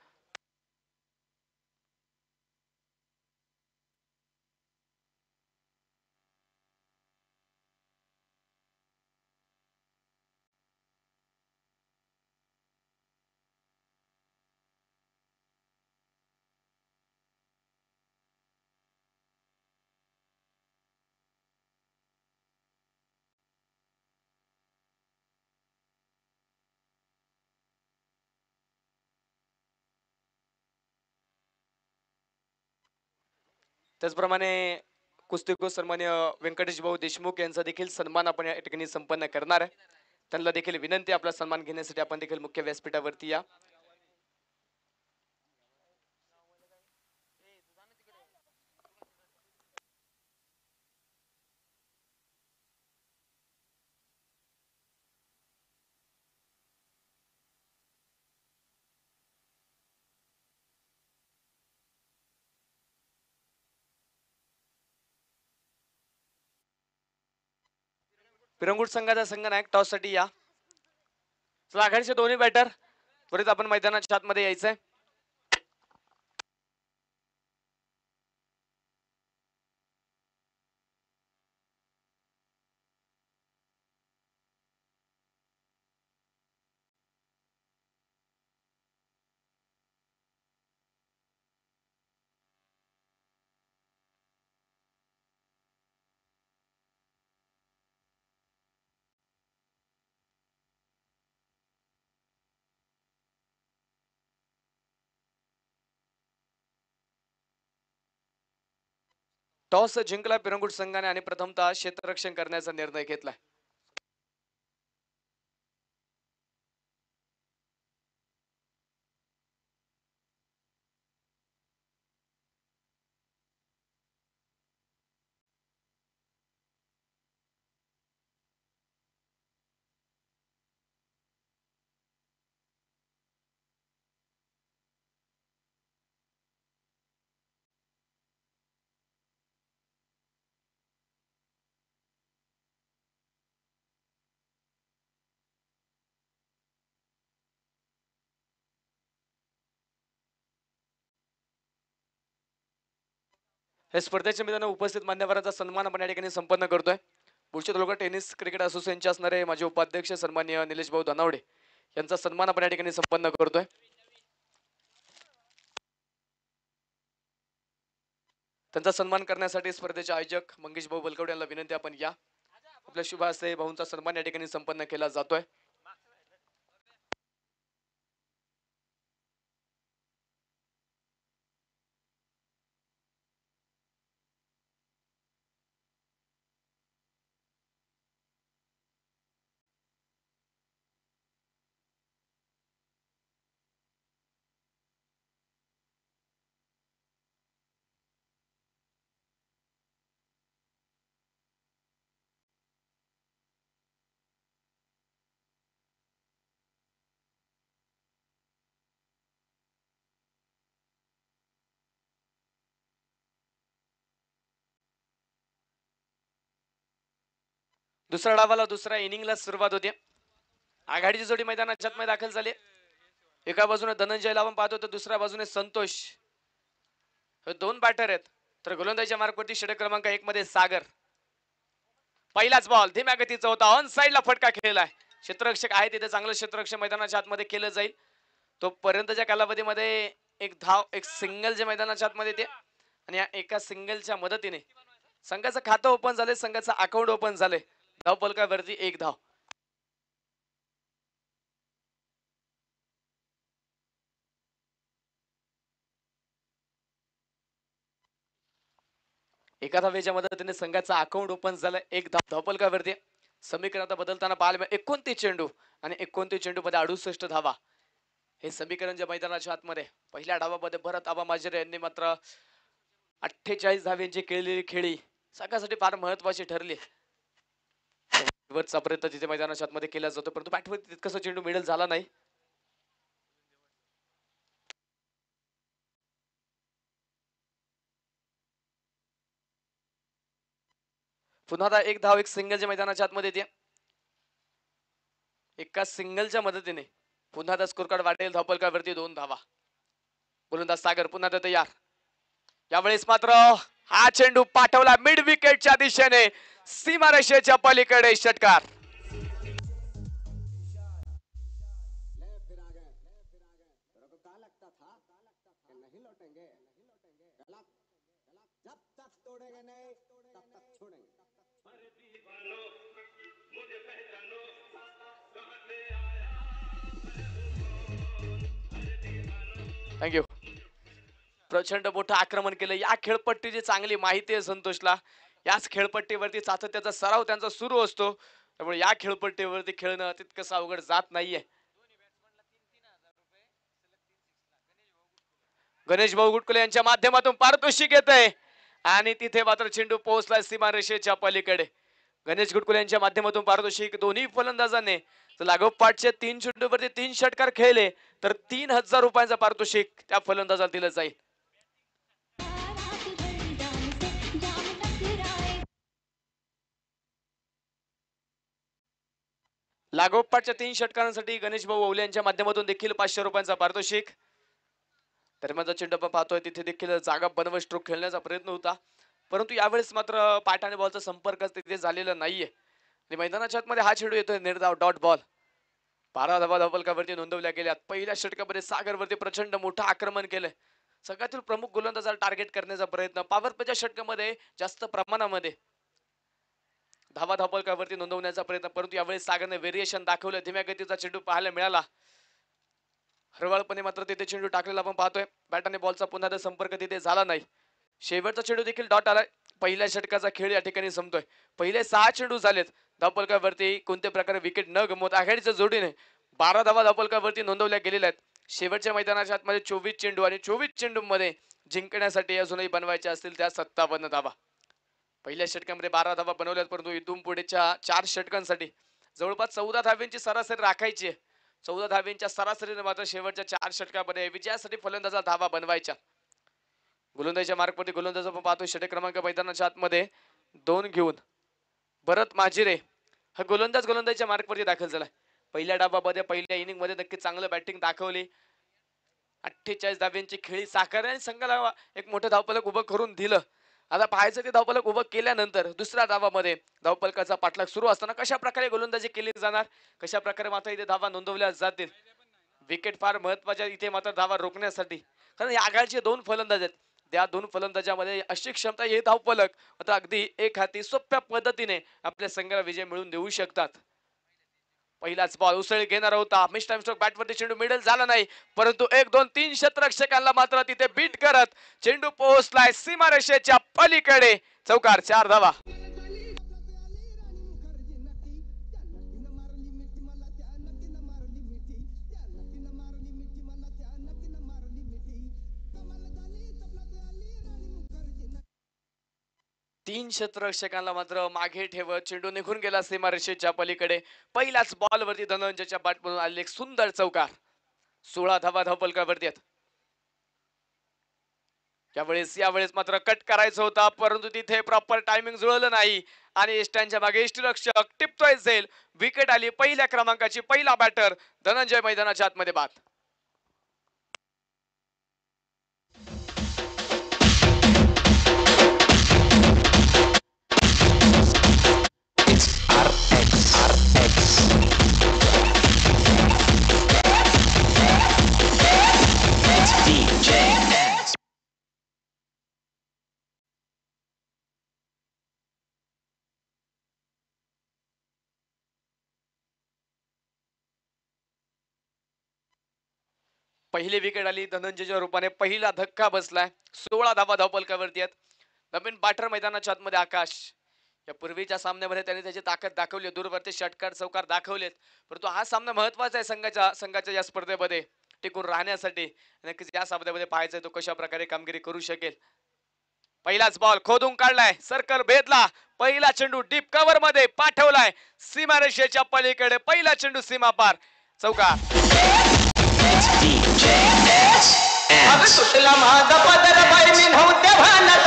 त्याचप्रमाणे कुस्तीको सन्मान्य व्यंकटेश भाऊ देशमुख यांचा देखील सन्मान आपण या ठिकाणी संपन्न करणार आहे. त्यांना देखील विनंती आपला सन्मान घेण्यासाठी आपण देखील मुख्य व्यासपीठावरती या. विरंगुट संघाचा संघनायक टॉस साठी या. आघाडीचे दोन्ही बॅटर त्वरित आपण मैदानाच्या आतमध्ये यायचंय. टॉस जिंकला पिरंगुट संघाने आणि प्रथमतः क्षेत्ररक्षण करण्याचा निर्णय घेतलाय. हे स्पर्धेच्या मैदानात उपस्थित मान्यवरांचा सन्मान आपण या ठिकाणी संपन्न करतोय. पुढचे तालुका टेनिस क्रिकेट असोसिएशनचे असणारे माजी उपाध्यक्ष सन्माननीय निलेश भाऊ धनावडे यांचा सन्मान आपण या ठिकाणी संपन्न करतोय. त्यांचा सन्मान करण्यासाठी स्पर्धेचे आयोजक मंगेश भाऊ बलकवडे यांना विनंती आपण या. आपल्या शुभ हस्ते भाऊंचा सन्मान या ठिकाणी संपन्न केला जातोय. दुसऱ्या डावाला दुसऱ्या इनिंगला सुरुवात होते. आघाडीची जोडी मैदानाच्या आतमध्ये दाखल झाली. एका बाजूने धनंजय लावून पाहतो तर दुसऱ्या बाजूने संतोष. हे दोन बॅटर आहेत. तर गोलंदाजीच्या मार्कवरती षटक क्रमांक 1 मध्ये सागर. पहिलाच बॉल धीम्या गतीचा होता. ऑन साइडला फटका खेळलाय. क्षेत्ररक्षक आहे तिथे चांगलं क्षेत्ररक्षण मैदानाच्या आतमध्ये केलं जाईल. तो पर्यंतच्या कालावधीमध्ये एक धाव एक सिंगल जे मैदानाच्या आतमध्ये ते आणि या एका सिंगलच्या मदतीने संघाचं खातं ओपन झाले. संघाचं अकाउंट ओपन झाले. धाव फलकावरती एक धाव. एका धावेच्या मदतीने संघाचा अकाउंट ओपन झालं. एक धाव धावफलकावरती. समीकरण आता बदलताना पाहायला 29 चेंडू आणि 29 चेंडू मध्ये 68 धावा. हे समीकरण जे मैदानाच्या आतमध्ये पहिल्या डावामध्ये भरत आबा माजरे यांनी मात्र 48 धाव्यांची केलेली खेळी संघासाठी फार महत्वाची ठरली. वरचा प्रयत्न तिथे मैदानाच्या आतमध्ये केला जातो परंतु बॅटवरती तितकासा चेंडू मिडल झाला नाही. पुन्हा एक धाव एक सिंगलच्या मैदानाच्या आतमध्ये येते. एका सिंगलच्या मदतीने पुन्हा स्कोर कार्ड वाढेल. धावफलकावरती 2 धावा. गोलंदाज सागर पुन्हा तयार. यावेळेस मात्र हा चेंडू पाठवला मिड विकेटच्या दिशेने. सीमारेषेच्या पलीकडे षटकार. थँक्यू. प्रचंड मोठं आक्रमण केलं. या खेळपट्टीची चांगली माहिती आहे संतोषला. याच खेळपट्टीवरती सातत्याचा सराव त्यांचा सुरू असतो. त्यामुळे या खेळपट्टीवरती खेळणं तितकंसं अवघड जात नाहीये. गणेश भाऊ गुटकुले यांच्या माध्यमातून पारितोषिक येतंय आणि तिथे मात्र चेंडू पोहोचलाय सीमारेषेच्या पलीकडे. गणेश गुटकुले यांच्या माध्यमातून पारितोषिक दोन्ही फलंदाजांनी लागोपाठचे 3 चेंडूवरती 3 षटकार खेळले तर 3000 रुपयांचं पारितोषिक त्या फलंदाजाला दिलं जाईल. लागोपाठच्या 3 षटकारांसाठी गणेश भाऊ ओवले यांच्या माध्यमातून देखील 500 रुपयांचा पारितोषिक. दरम्यानचा चेंडू आपण पाहतोय तिथे देखील जागा बनवत स्ट्रोक खेळण्याचा प्रयत्न होता परंतु यावेळेस मात्र पाठ आणि बॉलचा संपर्क तिथे झालेला नाहीये आणि मैदानाच्या आतमध्ये हा चेंडू येतोय निर्धाव डॉट बॉल. 12 धावा धावफलकावरती नोंदवल्या गेल्यात. पहिल्या षटकामध्ये सागरवरती प्रचंड मोठं आक्रमण केलंय. सगळ्यातील प्रमुख गोलंदाजाला टार्गेट करण्याचा प्रयत्न. पॉवर प्लेच्या षटकामध्ये जास्त प्रमाणामध्ये धावा धावफलकावरती नोंदवण्याचा प्रयत्न परंतु यावेळेस सागरने व्हेरिएशन दाखवलं. धीम्या गतीचा चेंडू पाहायला मिळाला. हरवळपणे मात्र तिथे चेंडू टाकलेला आपण पाहतोय. बॅट आणि बॉलचा पुन्हा संपर्क तिथे झाला नाही. शेवटचा चेंडू देखील डॉट आलाय. पहिल्या षटकाचा खेळ या ठिकाणी संपतोय. पहिले 6 चेंडू झालेत धावफलकावरती कोणत्या प्रकारे विकेट न गमवता आघाडीच्या जोडीने 12 धावा धावफलकावरती नोंदवल्या गेलेल्या आहेत. शेवटच्या मैदानाच्या आतमध्ये 24 चेंडू आणि 24 चेंडू मध्ये जिंकण्यासाठी अजूनही बनवायच्या असतील त्या 57 धावा. पहिल्या षटकामध्ये 12 धावा बनवल्यात, परंतु इथून पुढेच्या 4 षटकांसाठी जवळपास 14 धाव्यांची सरासरी राखायची आहे. 14 धाव्यांच्या सरासरीने मात्र शेवटच्या 4 षटकामध्ये विजयासाठी फलंदाजाला धावा बनवायच्या. गोलंदाजीच्या मार्कवरती गोलंदाज आपण पाहतो षटक क्रमांक मैदानाच्या आतमध्ये 2 घेऊन भरत माजिरे हा गोलंदाजीच्या मार्कवरती दाखल झाला. पहिल्या डावामध्ये पहिल्या इनिंग मध्ये नक्की चांगलं बॅटिंग दाखवली. 48 धाव्यांची खेळी साकारली आणि संघाला एक मोठं धावफलक उभं करून दिलं. आता पाहायचं ते धावफलक उभं केल्यानंतर दुसऱ्या धावामध्ये धावफलकाचा पाठलाग सुरू असताना कशा प्रकारे गोलंदाजी केली जाणार, कशा प्रकारे मात्र इथे धावा नोंदवल्या जातील. विकेट फार महत्वाच्या इथे मात्र धावा रोखण्यासाठी, कारण या आघाडीचे 2 फलंदाज आहेत. त्या 2 फलंदाजामध्ये अशी क्षमता हे धावफलक आता अगदी एक हाती सोप्या पद्धतीने आपल्या संघाला विजय मिळवून देऊ शकतात. पहिलाच बॉल उसळी घेणार होता, मिस टाइम स्ट्रोक बॅटवरती चेंडू मिडल झाला नाही, परंतु 1 2 3 क्षेत्ररक्षकांना मात्र तिथे बीट करत चेंडू पोहोचलाय सीमारेषेच्या पलीकडे. चौकार, 4 धावा. तीन क्षेत्ररक्षकांना मात्र मागे ठेवत चेंडू निघून गेला सीमारेषेच्या पलीकडे. पहिल्याच बॉल वरती धनंजयच्या बॅटमधून आलेले एक सुंदर चौकार. 16 धावा धावफलकावरती आहेत. यावेळेस मात्र कट करायचं होता, परंतु तिथे प्रॉपर टायमिंग जुळलं नाही आणि स्टँडच्या मागे यष्टीरक्षक टिपतोय झेल. विकेट आली पहिल्या क्रमांकाची. पहिला बॅटर धनंजय मैदानाच्या आतमध्ये बाद. पहिली विकेट आली धनंजयच्या रूपाने. पहिला धक्का बसलाय. 16 धावा धावफलकावरती आहेत. नवीन बॅटर मैदानाच्या आतमध्ये आकाश. या पूर्वीच्या सामन्यामध्ये त्यांनी त्याची ताकद दाखवली, दूरवरती षटकार चौकार दाखवलेत, परंतु हा सामना महत्वाचा आहे संघाच्या या स्पर्धेमध्ये टिकून राहण्यासाठी. नक्कीच या सामन्यामध्ये पाहायचंय तो कशा प्रकारे कामगिरी करू शकेल. पहिलाच बॉल खोदून काढलाय, सर्कल भेदला, पहिला चेंडू डीप कव्हर मध्ये पाठवलाय सीमारेषेच्या पलीकडे. पहिला चेंडू सीमा पार. चौकार. अग सुटला माझा पदर बाई मी नव्हते भानत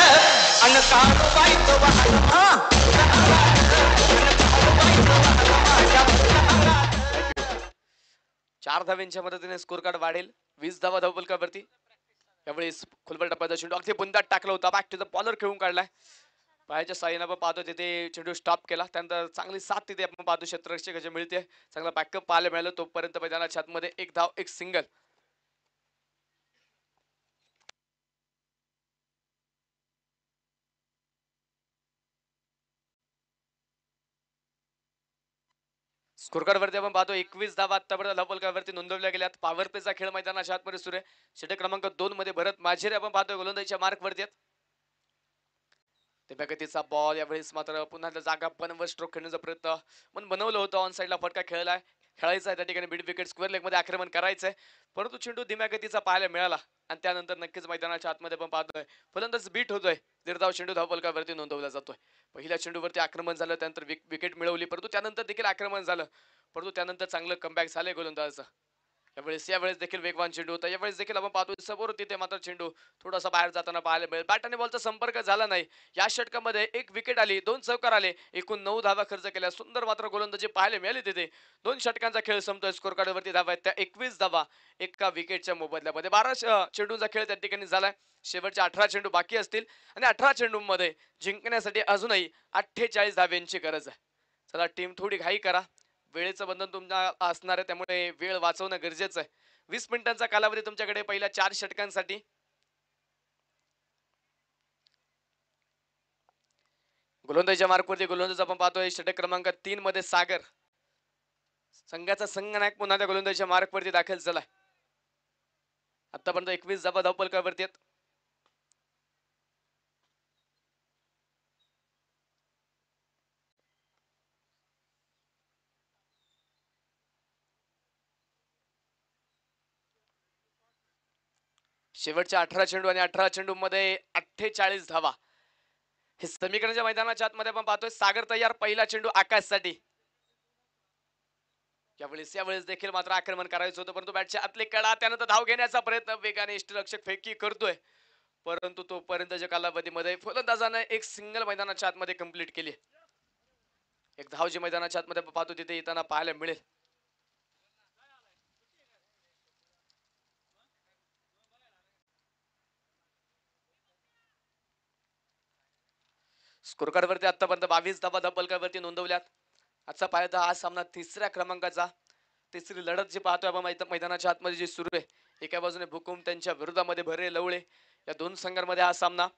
अन काळू बाई तो चार धाव्यांच्या मदतीने स्कोर कार्ड वाढेल. 20 धावा धावफलकावरती. यावेळेस खुलबल टप्प्याचा चेंडू अगदी बुंदात टाकला होता, बॅक टू द बॉलर खेळून काढलाय. पायाच्या साईनं आपण पाहतो तिथे चेंडू स्टॉप केला. त्यानंतर चांगली साथ तिथे आपण पाहतो क्षेत्ररक्षकाची मिळते. चांगला बॅकअप पाहायला मिळालं. तोपर्यंत मैदानाच्या आतमध्ये 1 धाव 1 सिंगल. स्कोर कार्ड वरती आपण पाहतो 21 धावा आतापर्यंत धावफलकावरती नोंदवल्या गेल्यात. पॉवर प्लेचा खेळ मैदानाच्या आतमध्ये सुरू आहे. षटक क्रमांक 2 मध्ये भरत माजिरे आपण पाहतोय गोलंदाजीच्या मार्क वरती आहेत. गतीचा बॉल यावेळेस मात्र पुन्हा जागा बनवत स्ट्रोक खेळण्याचा प्रयत्न पण बनवलं होतं. ऑन साईडला फटका खेळायचा आहे त्या ठिकाणी. मिड विकेट स्क्वेअर लेग मध्ये आक्रमण करायचंय, परंतु चेंडू धीम्या गतीचा पाहायला मिळाला आणि त्यानंतर नक्कीच मैदानाच्या आतमध्ये पण पाहतोय फलंदाज बीट होतोय. निर्धाव चेंडू धावफलकावरती नोंदवला जातोय. पहिल्या चेंडूवरती आक्रमण झालं, त्यानंतर विकेट मिळवली, परंतु त्यानंतर देखील आक्रमण झालं, परंतु त्यानंतर चांगलं कमबॅक झालंय गोलंदाजाचं. यावेळेस देखील वेगवान चेंडू होता. यावेळेस देखील आपण पाहतोय समोर तिथे मात्र चेंडू थोडासा बाहेर जाताना पाहायला मिळेल. बॅट आणि बॉलचा संपर्क झाला नाही. या षटकामध्ये 1 विकेट आली, 2 चौकार आले, एकूण 9 धावा खर्च केल्या. सुंदर मात्र गोलंदाजी पाहायला मिळाली तिथे. 2 षटकांचा खेळ संपतोय. स्कोर कार्डवरती धावा आहेत त्या 21 धावा एका विकेटच्या मोबदल्यामध्ये. 12 चेंडूंचा खेळ त्या ठिकाणी झालाय. शेवटचे 18 चेंडू बाकी असतील आणि 18 चेंडूंमध्ये जिंकण्यासाठी अजूनही 48 धाव्यांची गरज आहे. चला टीम थोडी घाई करा. वेळेचं बंधन तुमच्या असणार आहे, त्यामुळे वेळ वाचवणं गरजेचं आहे. 20 मिनिटांचा कालावधी तुमच्याकडे पहिल्या 4 षटकांसाठी. गोलंदाजीच्या मार्कवरती गोलंदाज आपण पाहतोय षटक क्रमांक 3 मध्ये सागर. संघाचा संघनायक पुन्हा त्या गोलंदाजीच्या मार्कवरती दाखल झालाय. आतापर्यंत 21 धावा धावफलकावरती आहेत. शेवटच्या 18 चेंडू आणि 18 चेंडू मध्ये 48 धावा. हे समीकरणाच्या मैदानाच्या आतमध्ये आपण पाहतोय. सागर तयार, पहिला चेंडू आकाशसाठी. यावेळेस देखील मात्र आक्रमण करायचं होतं, परंतु बॅटच्या आतले कडा, त्यानंतर धाव घेण्याचा प्रयत्न वेगाने यष्टीरक्षक फेकी करतोय, परंतु तोपर्यंतच्या कालावधीमध्ये फलंदाजाने एक सिंगल मैदानाच्या आतमध्ये कंप्लीट केली. एक धाव जी मैदानाच्या आतमध्ये पाहतो तिथे येताना पाहायला मिळेल. स्कोर कार्ड वरती आतापर्यंत 22 धावा धपलकावरती नोंदवल्यात. आजचा पाहिला हा सामना तिसऱ्या क्रमांकाचा, तिसरी लढत जी पाहतोय आपण मैदानाच्या आतमध्ये जी सुरू आहे. एका बाजूने भुकुम, त्यांच्या विरोधामध्ये भरे लवळे, या दोन संघांमध्ये हा सामना.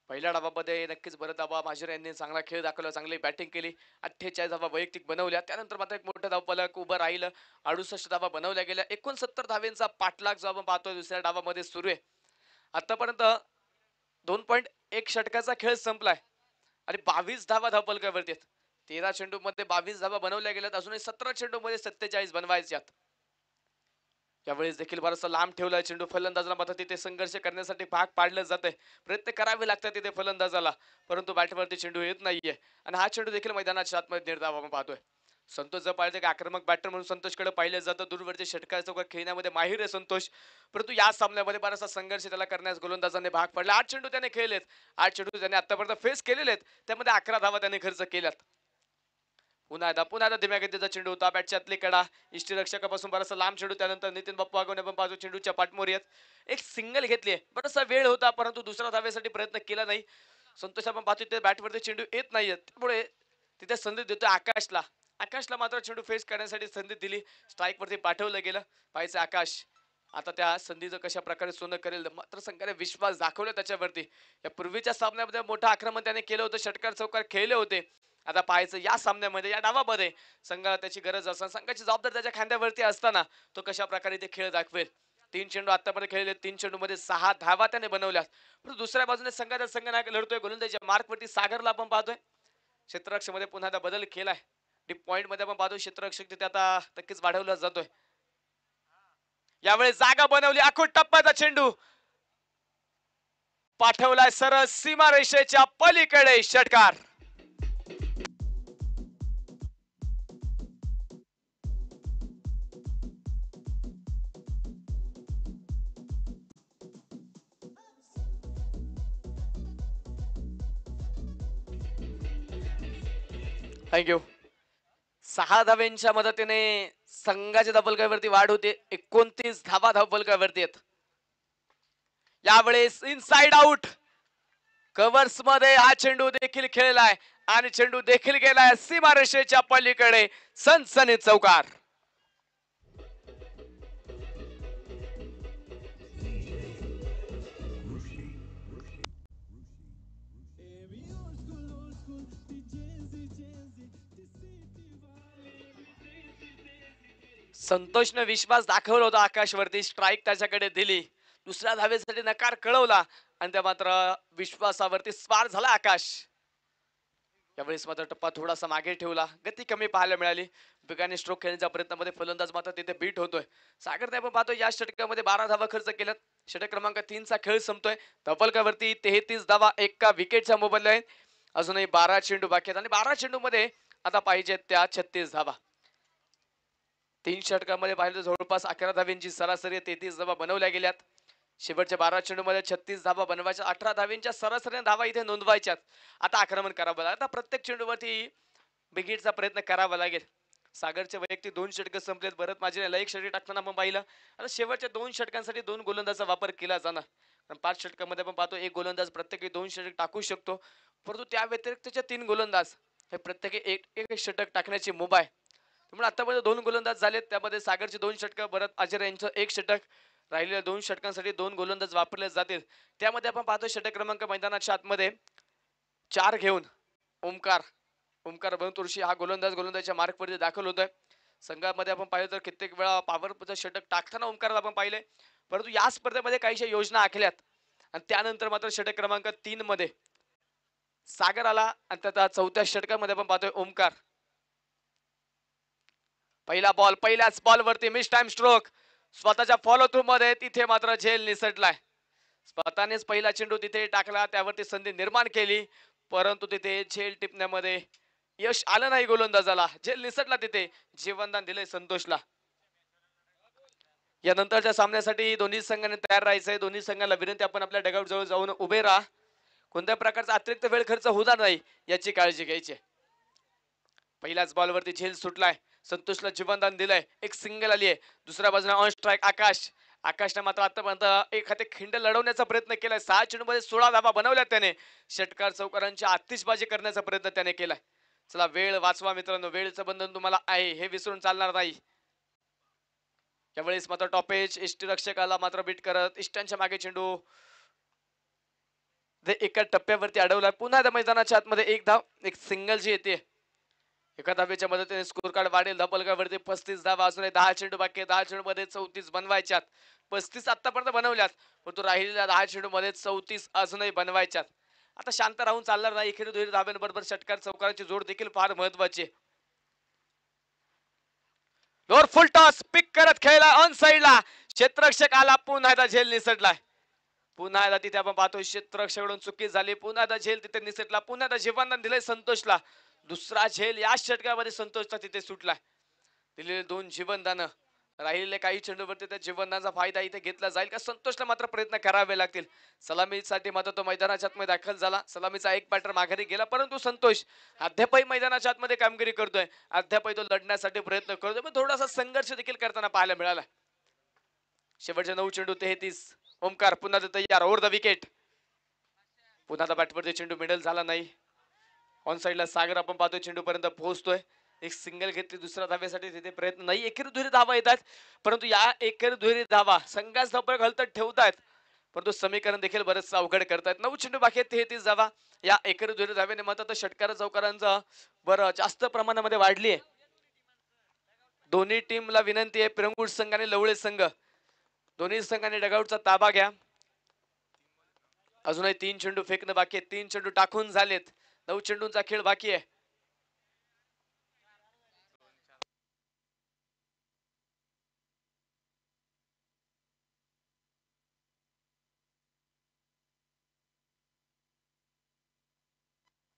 पहिल्या डावामध्ये नक्कीच भरत आबा माजिर यांनी चांगला खेळ दाखवला, चांगली बॅटिंग केली. 48 धावा वैयक्तिक बनवल्या, त्यानंतर मात्र एक मोठं धावफलक उभं राहिलं. 68 धावा बनवल्या गेल्या. 69 धावेंचा पाठलाग जो आपण पाहतोय दुसऱ्या डावामध्ये सुरू आहे. आतापर्यंत 2.1 षटकाचा खेळ संपलाय आणि 22 धावा धावफलकावरती आहेत. 13 चेंडू मध्ये 22 धावा बनवल्या गेल्यात. अजूनही 17 चेंडू मध्ये 47 बनवायच्यात. यावेळेस देखील बराचसा लांब ठेवलाय चेंडू. फलंदाजाला मात्र तिथे संघर्ष करण्यासाठी भाग पाडलं जातंय. प्रयत्न करावे लागतात तिथे फलंदाजाला, परंतु बॅटवरती चेंडू येत नाहीये आणि हा चेंडू देखील मैदानाच्या आतमध्ये निर्धाव आपण पाहतोय. संतोष जर पाहिजे की आक्रमक बॅटर म्हणून संतोषकडे पाहिलं जातं. दूरवरच्या षटकाच्या खेळण्यामध्ये माहिर आहे संतोष, परंतु या सामन्यामध्ये बराचसा संघर्ष त्याला करण्यास गोलंदाजाने भाग पडला. 8 चेंडू त्याने खेळलेत. 8 चेंडू त्याने आतापर्यंत फेस केलेले आहेत, त्यामध्ये 11 धावा त्याने खर्च केल्यात. पुन्हा एकदा धीम्या गतीचा चेंडू होता. बॅटच्या आतली कडा, इष्टीरक्षकापासून बराचसा लांब चेंडू. त्यानंतर नितीन बाप्पू आगवणे पण बाजू चेंडूच्या पाठमोर येत एक सिंगल घेतली. बराचसा वेळ होता, परंतु दुसऱ्या धावेसाठी प्रयत्न केला नाही. संतोष आपण पाहतो तिथे बॅटवरती चेंडू येत नाहीयेत, त्यामुळे तिथे संधी देतोय आकाशला. आकाशला मात्र चेंडू फेस करण्यासाठी संधी दिली, स्ट्राईक वरती पाठवलं गेलं. पाहिजे आकाश आता त्या संधीचं कशा प्रकारे सोनं करेल, मात्र संघाने विश्वास दाखवला त्याच्यावरती. या पूर्वीच्या सामन्यामध्ये मोठं आक्रमण त्याने केलं होतं, षटकार चौकार खेळले होते. आता पाहायचं या सामन्यामध्ये, या डावामध्ये संघाला त्याची गरज असताना, संघाची जबाबदारी त्याच्या खांद्यावरती असताना तो कशा प्रकारे ते खेळ दाखवेल. 3 चेंडू आतापर्यंत खेळले, 3 चेंडू मध्ये 6 धावा त्याने बनवल्यात. परंतु दुसऱ्या बाजूने संघाचा संघ नायक लढतोय गोलंदाजीच्या मार्कवरती. सागरला आपण पाहतोय क्षेत्ररक्षक मध्ये पुन्हा एकदा बदल केलाय. डीप पॉइंट मध्ये आपण पाहतो क्षेत्ररक्षक तिथे आता नक्कीच वाढवला जातोय. यावेळी जागा बनवली, आखूड टप्प्याचा चेंडू पाठवलाय सरळ सीमारेषेच्या पलीकडे. षटकार. थँक्यू. 6 धावेंच्या मदतीने संघाच्या धावफलकावरती वाढ होते. 29 धावा धावफलकावरती आहेत. यावेळेस इनसाइड आउट कव्हर्स मध्ये हा चेंडू देखील खेळलाय आणि चेंडू देखील गेलाय सीमारेषेच्या पलीकडे. सनसनीत चौकार. संतोषने विश्वास दाखवला होता आकाशवरती, स्ट्राईक त्याच्याकडे दिली, दुसऱ्या धावेसाठी नकार कळवला आणि त्या मात्र विश्वासावरती स्वार झाला आकाश. यावेळेस मात्र टप्पा थोडासा मागे ठेवला, गती कमी पाहायला मिळाली. वेगाने स्ट्रोक खेळण्याच्या प्रयत्नामध्ये फलंदाज मात्र तिथे बीट होतोय. सागर आपण पाहतो या षटकामध्ये 12 धावा खर्च केल्यात. षटक क्रमांक 3 चा खेळ संपतोय. धपलकावरती 33 धावा एका विकेटच्या मोबदल्यात आहेत. अजूनही 12 चेंडू बाकी आहेत आणि 12 चेंडू मध्ये आता पाहिजेत त्या 36 धावा. 3 षटकामध्ये पाहिलं तर जवळपास 11 धावेंची सरासरी 33 धावा बनवल्या गेल्यात. शेवटच्या 12 चेंडू मध्ये 36 धावा बनवायच्या, 18 धावेंच्या सरासरीने धावा इथे नोंदवायच्यात. आता आक्रमण करावं लागेल. आता प्रत्येक चेंडूवरती बिगिटचा प्रयत्न करावा लागेल. सागरचे वैयक्तिक 2 षटक संपलेत. भरत माझीला 1 षटक टाकताना आपण पाहिलं. आता शेवटच्या 2 षटकांसाठी 2 गोलंदाजाचा वापर केला जाणार. 5 षटकामध्ये आपण पाहतो एक गोलंदाज प्रत्येकी 2 षटक टाकू शकतो, परंतु त्या व्यतिरिक्तच्या 3 गोलंदाज हे प्रत्येकी एक षटक टाकण्याची मुभा आहे. त्यामुळे आतापर्यंत 2 गोलंदाज झालेत, त्यामध्ये सागरचे 2 षटक, भरत आजर यांचं 1 षटक. राहिलेल्या 2 षटकांसाठी 2 गोलंदाज वापरले जातील. त्यामध्ये आपण पाहतो षटक क्रमांक मैदानाच्या आतमध्ये 4 घेऊन ओमकार बनतुर्शी हा गोलंदाजच्या मार्कवरती दाखल होतोय. संघामध्ये आपण पाहिलं तर कित्येक वेळा पॉवरचं षटक टाकताना ओमकारला आपण पाहिले, परंतु या स्पर्धेमध्ये काहीशा योजना आखल्यात आणि त्यानंतर मात्र षटक क्रमांक 3 मध्ये सागर आला आणि त्याचा 4थ्या षटकामध्ये आपण पाहतोय ओमकार. पहिला बॉल, पहिल्याच बॉल वरती मिस टाइम स्ट्रोक. स्वतःच्या फॉलो थ्रू मध्ये तिथे मात्र झेल निसटलाय. स्वतःनेच पहिला चेंडू तिथे टाकला, त्यावरती संधी निर्माण केली, परंतु तिथे झेल टिपण्यामध्ये यश आलं नाही गोलंदाजाला. झेल निसटला तिथे. जीवनदान दिलंय संतोषला. या नंतरच्या सामन्यासाठी दोन्ही संघाने तयार राहायचंय. दोन्ही संघाला विनंती, आपण आपल्या डगआउट जवळ जाऊन उभे राहा. कोणत्या प्रकारचा अतिरिक्त वेळ खर्च होणार नाही याची काळजी घ्यायची. पहिल्याच बॉलवरती झेल सुटलाय. संतोषला जीवनदान दिलंय. एक सिंगल आली आहे. दुसऱ्या बाजूला ऑन स्ट्राईक आकाश. आकाशने मात्र आतापर्यंत एखादे खिंड लढवण्याचा प्रयत्न केलाय. 6 चेंडूमध्ये 16 धावा बनवल्या त्याने. षटकार चौकारांची आतिषबाजी करण्याचा प्रयत्न त्याने केलाय. चला वेळ वाचवा मित्रांनो, वेळेचं बंधन तुम्हाला आहे हे विसरून चालणार नाही. यावेळेस मात्र टॉपेज इष्टरक्षकाला मात्र बीट करत इष्टांच्या मागे चेंडू एका टप्प्यावरती अडवलाय. पुन्हा त्या मैदानाच्या आतमध्ये एक धाव, एक सिंगल जी येते. एका धावेच्या मदतीने स्कोर कार्ड वाढेल. धपलकावरती 35 धावा असून 10 चेंडू बाकी आहे. 10 चेंडू मध्ये 34 बनवायच्यात. 35 आतापर्यंत बनवल्यात, परंतु राहिलेल्या 10 चेंडू मध्ये 34 अजूनही बनवायच्यात. आता शांत राहून चालणार नाही. एखादी दुहेरी धाब्यांबरोबर षटकार चौकाराची जोड देखील फार महत्वाची आहे. लोअर फुल टॉस पिक करत खेळला ऑन साइडला. क्षेत्ररक्षक आला. पुन्हा एकदा झेल निसटलाय. पुन्हा एकदा तिथे आपण पाहतोय क्षेत्ररक्षकडून चुकी झाली. पुन्हा एकदा झेल तिथे निसटला. पुन्हा एकदा जीवनदान दिलंय संतोषला. दुसरा झेल या षटकामध्ये संतोषचा तिथे सुटलाय. दिलेले 2 जीवनदान, राहिलेले काही चेंडूवरती त्या जीवनदानाचा फायदा इथे घेतला जाईल का? संतोषला मात्र प्रयत्न करावे लागतील. सलामीसाठी मात्र तो मैदानाच्या आतमध्ये दाखल झाला. सलामीचा एक बॅटर माघारी गेला, परंतु संतोष अद्यापही मैदानाच्या आतमध्ये कामगिरी करतोय. अद्यापही तो लढण्यासाठी प्रयत्न करतोय, पण थोडासा संघर्ष देखील करताना पाहायला मिळाला. शेवटचे 9 चेंडू 33. ओमकार पुन्हा तयार. Over the wicket. पुन्हा बॅटवरती चेंडू मिडल झाला नाही. ऑन साइडला सागर आपण पाहतोय चेंडू पर्यंत पोहोचतोय. एक सिंगल घेतली. दुसऱ्या धावेसाठी तिथे प्रयत्न नाही. एकेरी दुहेरी धावा येतात, परंतु या एकेरी दुहेरी धावा संघाच धपळ घालत ठेवतायत, परंतु समीकरण देखील बरेच अवघड करतायत. 9 चेंडू बाकी आहेत. 33 धावा या एकेरी दुहेरी धाव्याने मात्र षटकार चौकारांचा बरं जास्त प्रमाणामध्ये वाढली आहे. दोन्ही टीमला विनंती आहे, पिरंगुट संघ आणि लवळे संघ, दोन्ही संघांनी डगआउटचा ताबा घ्या. अजूनही 3 चेंडू फेकणं बाकी आहे. 3 चेंडू टाकून झालेत. 9 चेंडूंचा खेळ बाकी आहे.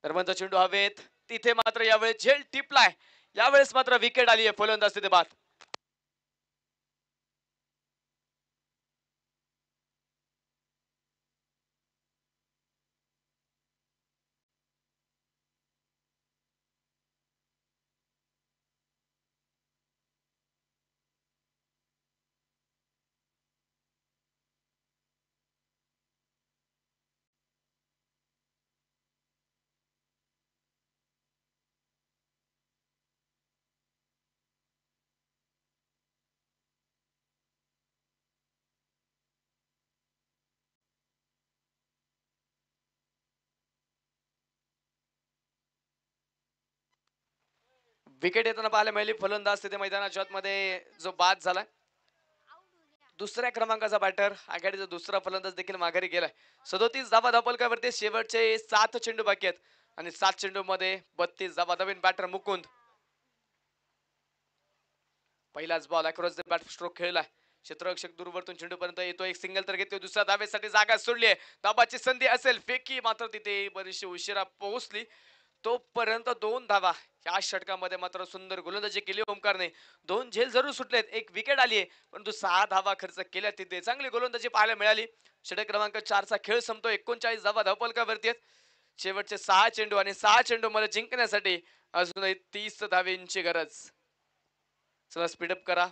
दरम्यानचा चेंडू हवेत. तिथे मात्र यावेळेस झेल टिपलाय. यावेळेस मात्र विकेट आली आहे. फलंदाज तिथे बाद. विकेट येताना पाहायला मिळाली. फलंदाज तिथे मैदानाच्या आतमध्ये जो बाद झालाय. दुसऱ्या क्रमांकाचा बॅटर आघाडीचा दुसरा फलंदाज देखील माघारी गेलाय. 37 धावा धपलकावरती. शेवटचे 7 चेंडू बाकी आहेत आणि 7 चेंडू मध्ये 32 धावा. नवीन बॅटर मुकुंद. पहिलाच ball across the bat stroke खेळलाय. क्षेत्ररक्षक दूरवरतून चेंडू पर्यंत येतो. एक सिंगल तर घेतो. दुसऱ्या धावेसाठी जागा सोडली आहे. धाबाची संधी असेल. फेकी मात्र तिथे बरीचशी उशिरा पोहोचली. तोपर्यंत 2 धावा या षटकामध्ये मात्र सुंदर गोलंदाजी केली ओमकारने. 2 झेल जरूर सुटलेत. एक विकेट आली आहे, परंतु 6 धावा खर्च केल्या. तिथे चांगली गोलंदाजी पाहायला मिळाली. षटक क्रमांक 4 चा खेळ संपतो. 39 धावा धावपलकावरती आहेत. शेवटचे 6 चेंडू आणि 6 चेंडू मध्ये जिंकण्यासाठी अजूनही 30 धावेंची गरज. चला स्पीडअप करा.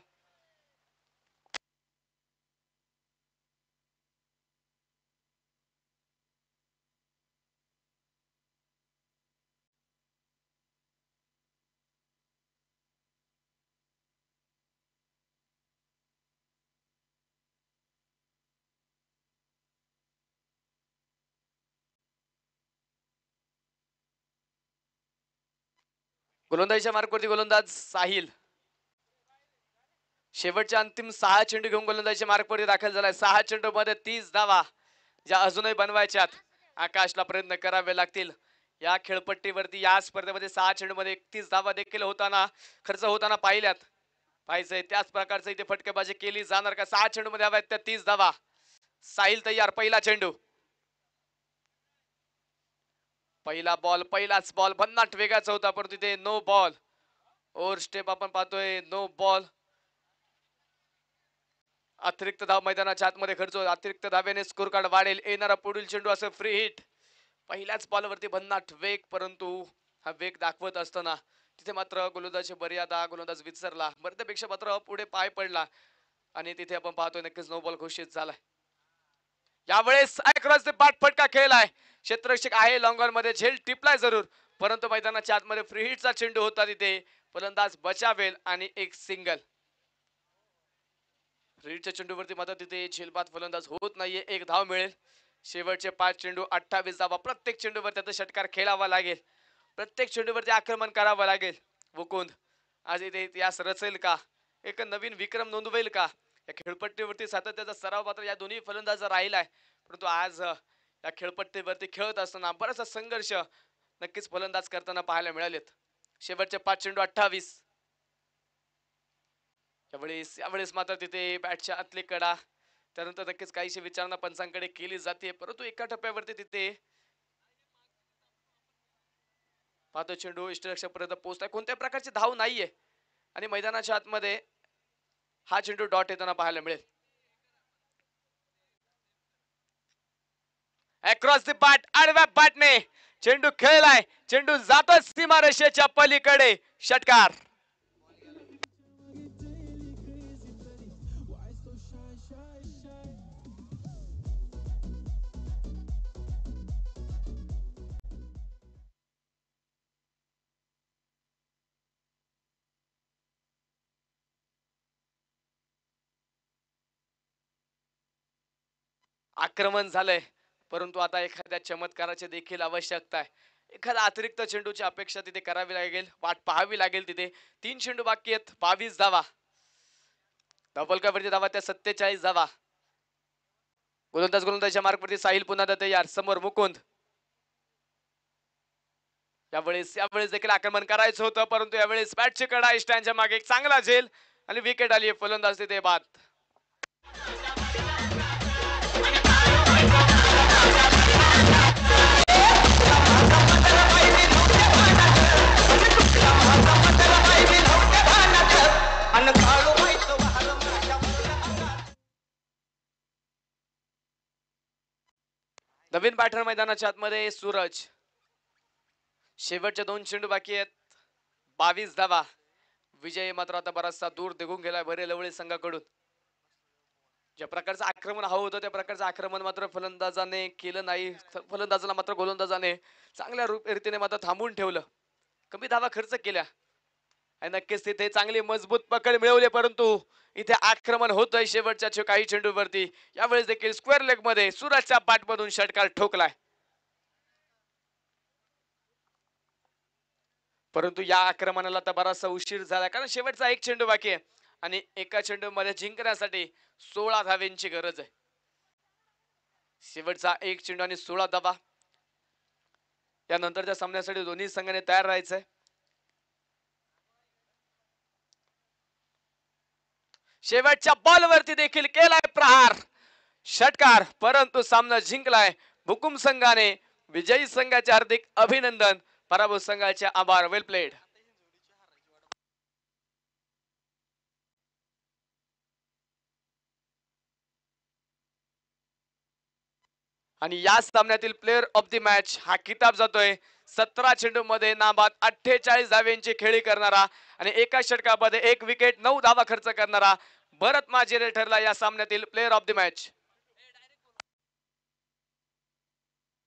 गोलंदाजीच्या मार्कवरती गोलंदाज साहिल. शेवटच्या अंतिम 6 चेंडू घेऊन गोलंदाजीच्या मार्कवरती दाखल झालाय. 6 चेंडू मध्ये 30 धावा ज्या अजूनही बनवायच्यात. आकाशला प्रयत्न करावे लागतील. या खेळपट्टीवरती या स्पर्धेमध्ये 6 चेंडू मध्ये 31 धावा देखील होताना खर्च होताना पाहिल्यात. पाहिजे त्याच प्रकारचं इथे फटकेबाजी केली जाणार का 6 चेंडू मध्ये हव्यात त्या 30 धावा. साहिल तयार पहिला चेंडू पहिला बॉल पहिलाच बॉल भन्नाट वेगाचा होता परंतु तिथे नो बॉल. ओव्हर स्टेप आपण पाहतोय नो बॉल. अतिरिक्त धाव मैदानाच्या आतमध्ये खर्च होईल. अतिरिक्त धाव्याने स्कोर कार्ड वाढेल. येणारा पुढील चेंडू असं फ्री हिट. पहिल्याच बॉलवरती भन्नाट वेग परंतु हा वेग दाखवत असताना तिथे मात्र गोलंदाजी मर्यादा गोलंदाज विसरला. मर्यादेपेक्षा मात्र पुढे पाय पडला आणि तिथे आपण पाहतोय नक्कीच नो बॉल घोषित झालाय. यावेळेस क्रॉस बाट फटका खेळलाय. क्षेत्ररक्षक आहे लॉंग ऑन मध्ये झेल टिपलाय जरूर परंतु मैदानाच्या आतमध्ये फ्री हिटचा चेंडू होता तिथे फलंदाज बचावेल आणि एक सिंगल. फ्री चेंडूवरती मात्र तिथे झेलबाद फलंदाज होत नाहीये. एक धाव मिळेल. शेवटचे 5 चेंडू 28 धावा. प्रत्येक चेंडूवर त्याचा षटकार खेळावा लागेल. प्रत्येक चेंडूवरती आक्रमण करावं लागेल. मुकुंद आज इथे इतिहास रचेल का? एक नवीन विक्रम नोंदवेल का? या खेळपट्टीवरती सातत्याचा सराव मात्र या दोन्ही फलंदाज राहिलाय परंतु आज या खेळपट्टीवरती खेळत असताना बराचसा संघर्ष नक्कीच फलंदाज करताना पाहायला मिळालेत. शेवटचे 5 चेंडू 28. यावेळेस मात्र तिथे बॅटच्या आतली कडा त्यानंतर नक्कीच काहीशी विचारणा पंचांकडे केली जाते परंतु एका टप्प्यावरती तिथे पाहतो चेंडू इष्टरक्षक पर्यंत पोहोचलाय. कोणत्या प्रकारची धाव नाहीये आणि मैदानाच्या आतमध्ये हा चेंडू डॉट येताना पाहायला मिळेल. अक्रॉस द बॅट आडव्या बॅटने चेंडू खेळलाय. चेंडू जातो सीमारेषेच्या पलीकडे. षटकार. आक्रमण झालंय परंतु आता एखाद्या चमत्काराची देखील आवश्यकता आहे. एखादा अतिरिक्त चेंडूची अपेक्षा तिथे करावी लागेल. वाट पाहावी लागेल. तिथे 3 चेंडू बाकी आहेत. 22 धावा. डबल कव्हरची धावा त्या 47 धावा. गोलंदाजच्या मार्कवरती साहिल पुन्हा तयार. समोर मुकुंद. यावेळेस देखील आक्रमण करायचं होतं परंतु यावेळेस बॅटची कडा इष्टांच्या मागे एक चांगला झेल आणि विकेट आली. फलंदाज तिथे बाद. नवीन बॅटर मैदानाच्या आतमध्ये सूरज. शेवटचे 2 चेंडू बाकी आहेत. 22 धावा. विजय मात्र आता बराचसा दूर निघून गेलाय भरे लवळे संघाकडून. ज्या प्रकारचं आक्रमण हवं होतं त्या प्रकारचं आक्रमण मात्र फलंदाजाने केलं नाही. फलंदाजाला मात्र गोलंदाजाने चांगल्या रीतीने मात्र थांबून ठेवलं. कमी धावा खर्च केल्या आणि नक्कीच तिथे चांगली मजबूत पकड मिळवली परंतु इथे आक्रमण होतंय शेवटच्या काही चेंडूवरती. यावेळेस देखील स्क्वेअर लेग मध्ये सूरजच्या बॅटमधून षटकार ठोकलाय परंतु या आक्रमणाला तर बराचसा उशीर झाला कारण शेवटचा 1 चेंडू बाकी आहे आणि एका चेंडू मध्ये जिंकण्यासाठी 16 धाव्यांची गरज आहे. शेवटचा 1 चेंडू आणि 16 धावा. यानंतरच्या सामन्यासाठी दोन्ही संघाने तयार राहायचंय. शेवटच्या बॉलवरती देखील केलाय प्रहार. षटकार परंतु सामना जिंकलाय हुकुम संघाने. विजयी संघाचे हार्दिक अभिनंदन. पराभूत संघाचे आभार. वेल प्लेड. आणि या सामन्यातील प्लेअर ऑफ द मॅच हा किताब जातोय 17 चेंडू मध्ये नाबाद 48 धाव्यांची खेळी करणारा आणि एका षटकामध्ये 1 विकेट 9 धावा खर्च करणारा भरत माजिरे ठरला या सामन्यातील प्लेअर ऑफ द मॅच.